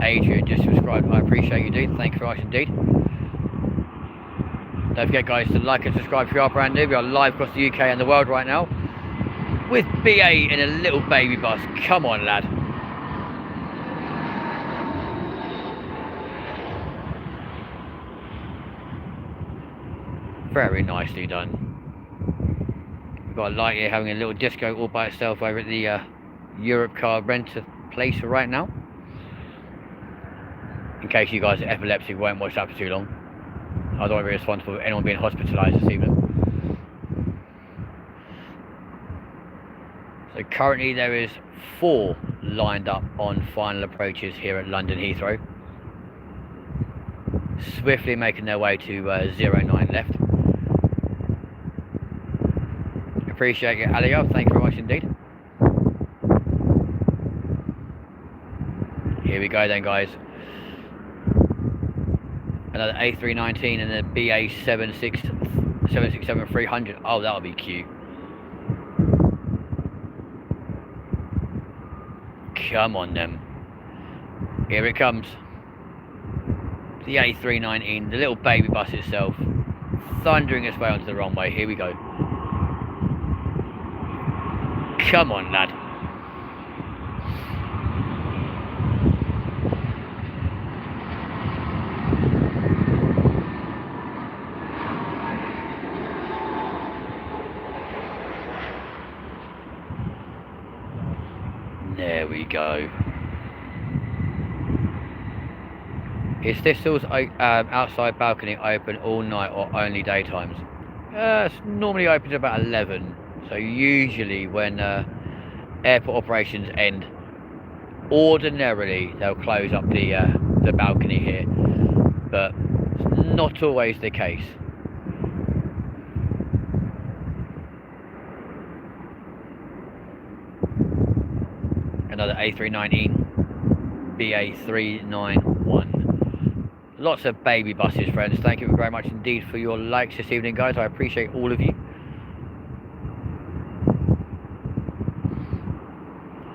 Speaker 1: Adrian just subscribed. I appreciate you, dude. Thank you very much indeed. Don't forget, guys, to like and subscribe if you are brand new. We are live across the UK and the world right now with BA in a little baby bus. Come on, lad. Very nicely done. We've got a light here having a little disco all by itself over at the Europe car renter place right now. In case you guys are epileptic, won't watch that for too long. I don't want to be responsible for anyone being hospitalised this evening. So currently there is 4 lined up on final approaches here at London Heathrow. Swiftly making their way to 09 left. Appreciate you, Alio. Thank you very much indeed. Here we go then, guys. Another A319 and a BA767-300. Oh, that'll be cute. Come on then. Here it comes. The A319, the little baby bus itself, thundering its way onto the runway. Here we go. Come on, lad. There we go. Is Thistle's outside balcony open all night or only daytimes? It's normally open to about 11. So usually when airport operations end, ordinarily they'll close up the balcony here, but it's not always the case. Another A319 BA391. Lots of baby buses, friends. Thank you very much indeed for your likes this evening, guys. I appreciate all of you.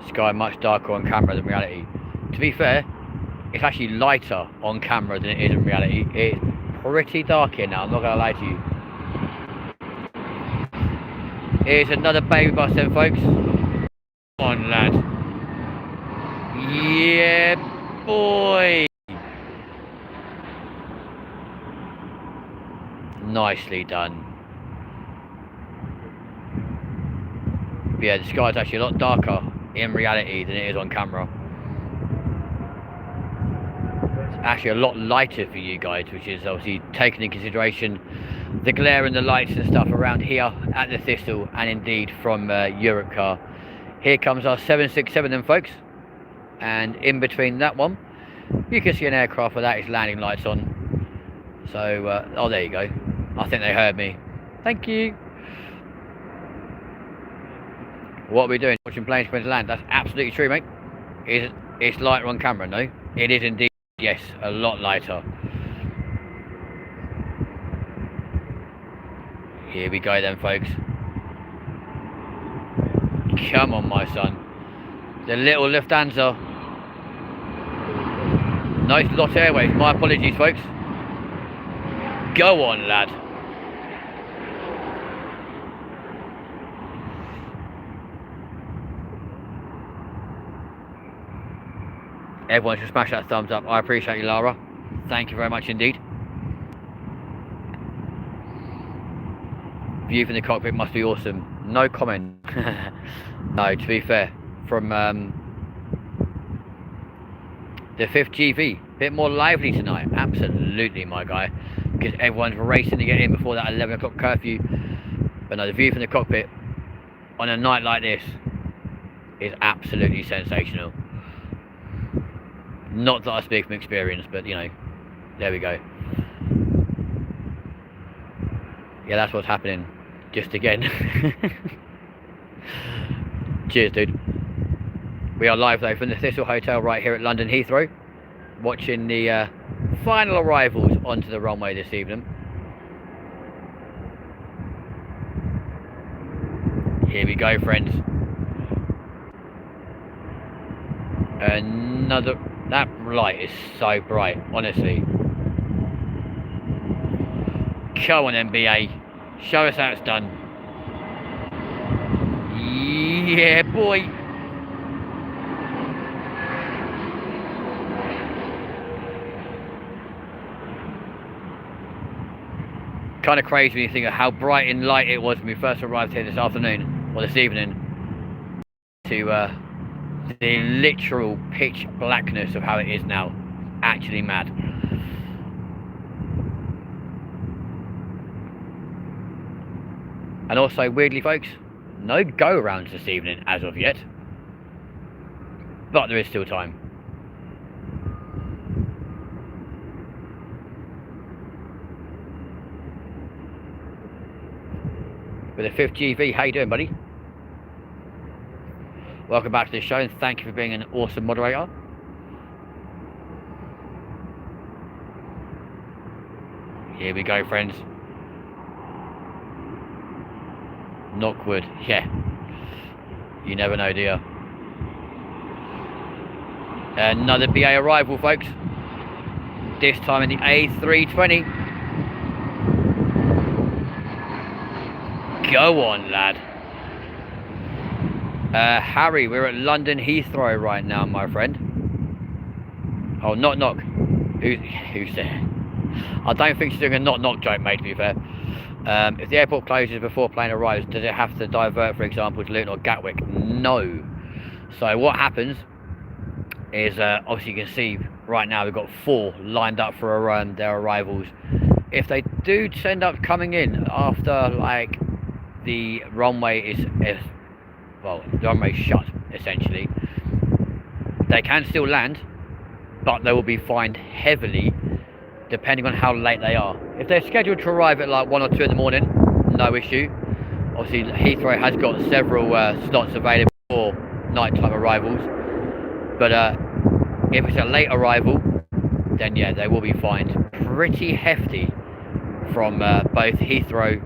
Speaker 1: Sky much darker on camera than reality. To be fair, it's actually lighter on camera than it is in reality. It's pretty dark here now, I'm not going to lie to you. Here's another baby bus then, folks. Come on, lad. Yeah, boy. Nicely done. But yeah, the sky's actually a lot darker in reality than it is on camera. It's actually a lot lighter for you guys, which is obviously taking into consideration the glare and the lights and stuff around here at the Thistle and indeed from Europe car. Here comes our 767 then, folks. And in between that one, you can see an aircraft with that is landing lights on. So, oh, there you go. I think they heard me. Thank you. What are we doing? Watching planes coming to land. That's absolutely true, mate. It's lighter on camera, no? It is indeed, yes, a lot lighter. Here we go then, folks. Come on, my son. The little Lufthansa. Nice Lot Airways. My apologies, folks. Go on, lad. Everyone should smash that thumbs up. I appreciate you, Lara. Thank you very much indeed. View from the cockpit must be awesome. No comment. No, to be fair, from the 5th GV, a bit more lively tonight. Absolutely, my guy, because everyone's racing to get in before that 11 o'clock curfew. But no, the view from the cockpit on a night like this is absolutely sensational. Not that I speak from experience, but you know, there we go. Yeah, that's what's happening. Just again. Cheers, dude. We are live though from the Thistle Hotel right here at London Heathrow, watching the final arrivals onto the runway this evening. Here we go, friends. Another... That light is so bright, honestly. Come on, NBA. Show us how it's done. Yeah, boy. Kind of crazy when you think of how bright and light it was when we first arrived here this afternoon, or this evening, to the literal pitch blackness of how it is now. Actually mad. And also, weirdly folks, no go-rounds this evening as of yet, but there is still time. With the 5th GV, how you doing, buddy? Welcome back to the show, and thank you for being an awesome moderator. Here we go, friends. Knockwood, yeah. You never know, do you? Another BA arrival, folks. This time in the A320. Go on, lad. Harry, we're at London Heathrow right now, my friend. Oh, knock knock. Who's there? I don't think she's doing a knock knock joke, mate, to be fair. If the airport closes before plane arrives, does it have to divert, for example, to Luton or Gatwick? No. So what happens is, obviously you can see right now we've got 4 lined up for their arrivals. If they do end up coming in after, like, the runway is well, the runway's shut, essentially, they can still land, but they will be fined heavily depending on how late they are. If they're scheduled to arrive at like 1 or 2 in the morning, no issue. Obviously Heathrow has got several slots available for nighttime arrivals, but if it's a late arrival, then yeah, they will be fined pretty hefty from both Heathrow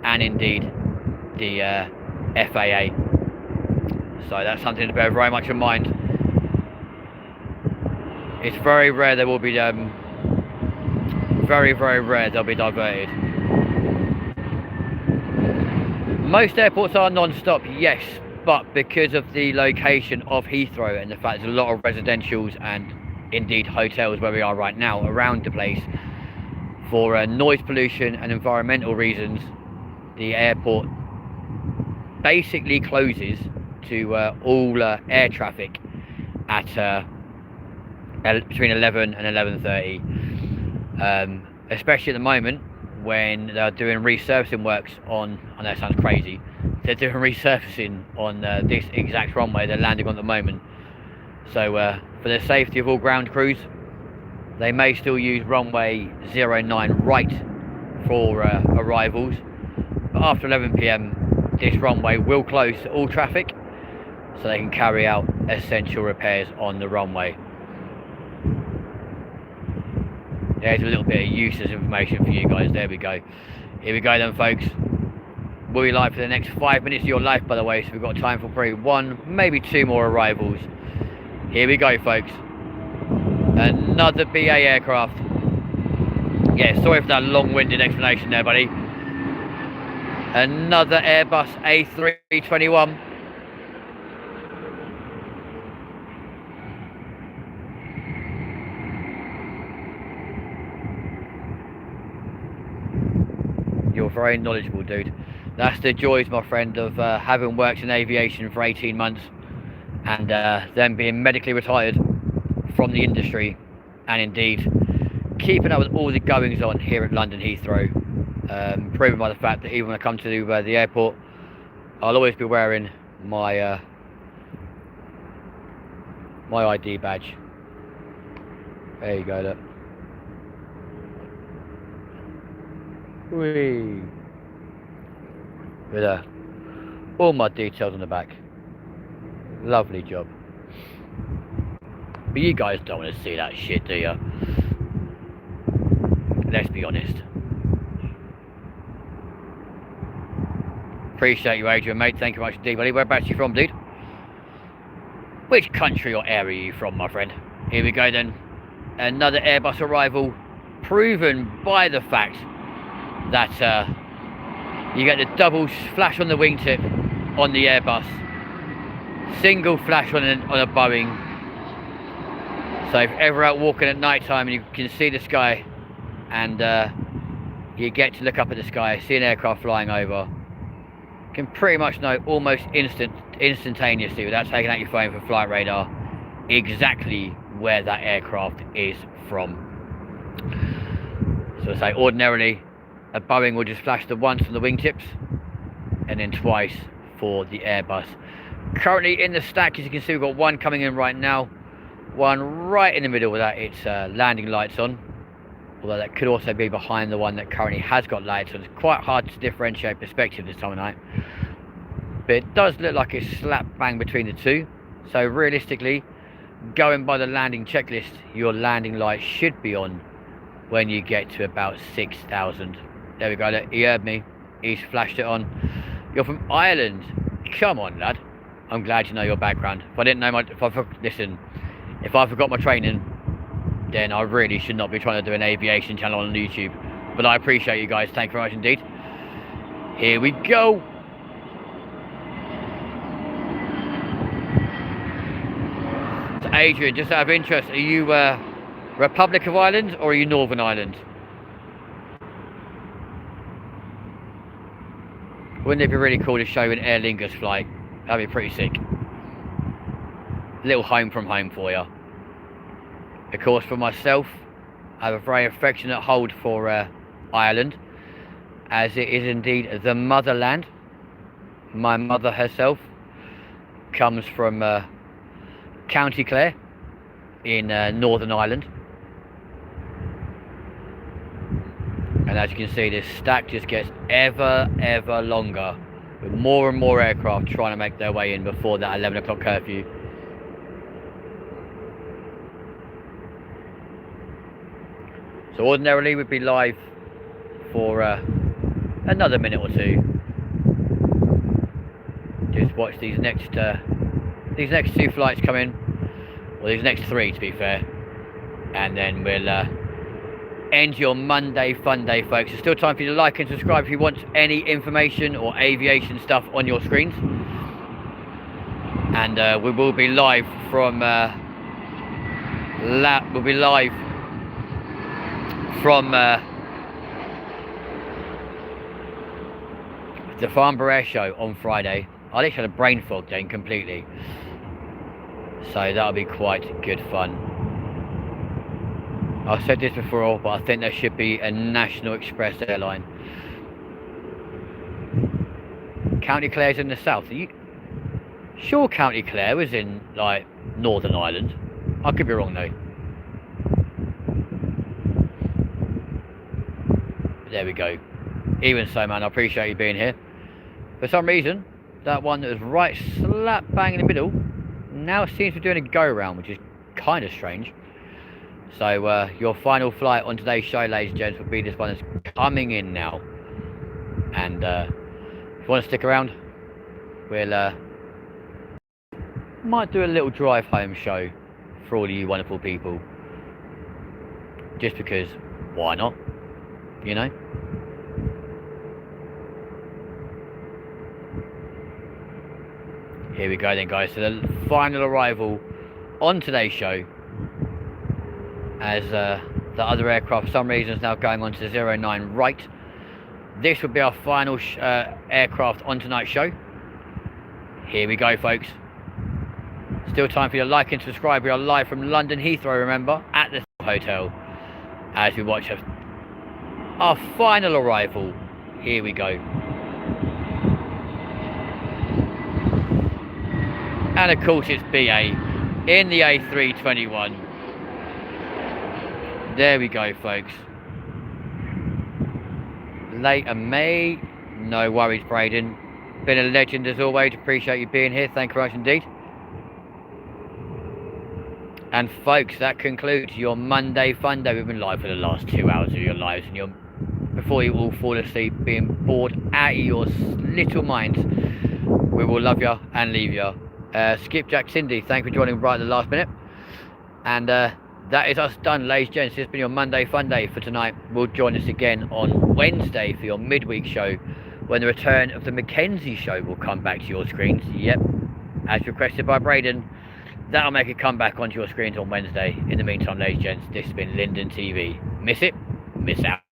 Speaker 1: and indeed the FAA. So that's something to bear very much in mind. It's very rare they will be very rare they'll be diverted. Most airports are non-stop, yes, but because of the location of Heathrow and the fact there's a lot of residentials and indeed hotels where we are right now around the place, for noise pollution and environmental reasons, the airport basically closes to all air traffic at between 11 and 11:30, especially at the moment when they're doing resurfacing works on, I know it sounds crazy, they're doing resurfacing on this exact runway they're landing on at the moment. So for the safety of all ground crews, they may still use runway 09 right for arrivals, but after 11 PM this runway will close to all traffic so they can carry out essential repairs on the runway. There's a little bit of useless information for you guys. There we go. Here we go then, folks. We'll be live for the next 5 minutes of your life, by the way, so we've got time for probably 1, maybe 2 more arrivals. Here we go, folks. Another BA aircraft. Yeah, sorry for that long-winded explanation there, buddy. Another Airbus A321. You're very knowledgeable, dude. That's the joys, my friend, of having worked in aviation for 18 months and then being medically retired from the industry, and indeed keeping up with all the goings on here at London Heathrow, proven by the fact that even when I come to the airport, I'll always be wearing my my ID badge. There you go, look. Whee. With all my details on the back. Lovely job. But you guys don't want to see that shit, do you? Let's be honest. Appreciate you, Adrian, mate. Thank you very much indeed, buddy. Whereabouts are you from, dude? Which country or area are you from, my friend? Here we go then. Another Airbus arrival, proven by the fact that you get the double flash on the wingtip on the Airbus, single flash on a Boeing. So if ever out walking at night time and you can see the sky, and you get to look up at the sky, see an aircraft flying over, you can pretty much know almost instantaneously, without taking out your phone for flight radar, exactly where that aircraft is from. So I say ordinarily a Boeing will just flash the once on the wingtips and then twice for the Airbus. Currently in the stack, as you can see, we've got one coming in right now, one right in the middle with that its landing lights on, although that could also be behind the one that currently has got lights on. It's quite hard to differentiate perspective this time of night, but it does look like it's slap bang between the two. So realistically, going by the landing checklist, your landing light should be on when you get to about 6,000. There we go, look, he heard me, he's flashed it on. You're from Ireland? Come on, lad. I'm glad you know your background. If I didn't know listen, if I forgot my training, then I really should not be trying to do an aviation channel on YouTube. But I appreciate you guys, thank you very much indeed. Here we go. So Adrian, just out of interest, are you Republic of Ireland or are you Northern Ireland? Wouldn't it be really cool to show an Aer Lingus flight? That'd be pretty sick. Little home from home for you. Of course, for myself, I have a very affectionate hold for Ireland, as it is indeed the motherland. My mother herself comes from County Clare in Northern Ireland. And as you can see, this stack just gets ever longer, with more and more aircraft trying to make their way in before that 11 o'clock curfew. So ordinarily we'd be live for another minute or two. Just watch these next two flights come in, or these next three to be fair, and then we'll end your Monday Funday, folks. There's still time for you to like and subscribe if you want any information or aviation stuff on your screens. And we will be live from the Farnborough Air Show on Friday. I literally had a brain fog then completely, so that'll be quite good fun. I've said this before, but I think there should be a National Express airline. County Clare's in the south. Are you sure County Clare was in like Northern Ireland? I could be wrong though. There we go. Even so, man, I appreciate you being here. For some reason, that one that was right slap bang in the middle now seems to be doing a go round, which is kind of strange. So your final flight on today's show, ladies and gents, will be this one that's coming in now. And if you want to stick around, we'll might do a little drive home show for all of you wonderful people. Just because, why not? You know? Here we go then, guys. So the final arrival on today's show, as the other aircraft for some reason is now going on to 09 right. this will be our final aircraft on tonight's show. Here we go, folks. Still time for you to like and subscribe. We are live from London Heathrow, remember, at the hotel, as we watch our final arrival. Here we go. And of course it's BA in the A321. There we go, folks. Later, mate. No worries, Braden. Been a legend as always. Appreciate you being here. Thank you very much indeed. And folks, that concludes your Monday Funday. We've been live for the last 2 hours of your lives, and before you all fall asleep, being bored out of your little minds, we will love you and leave you. Skipjack Cindy, thank you for joining right at the last minute. And that is us done, ladies and gents. This has been your Monday Funday for tonight. We'll join us again on Wednesday for your midweek show, when the return of the Mackenzie show will come back to your screens. Yep, as requested by Braden. That'll make a comeback onto your screens on Wednesday. In the meantime, ladies and gents, this has been LindenTV. Miss it, miss out.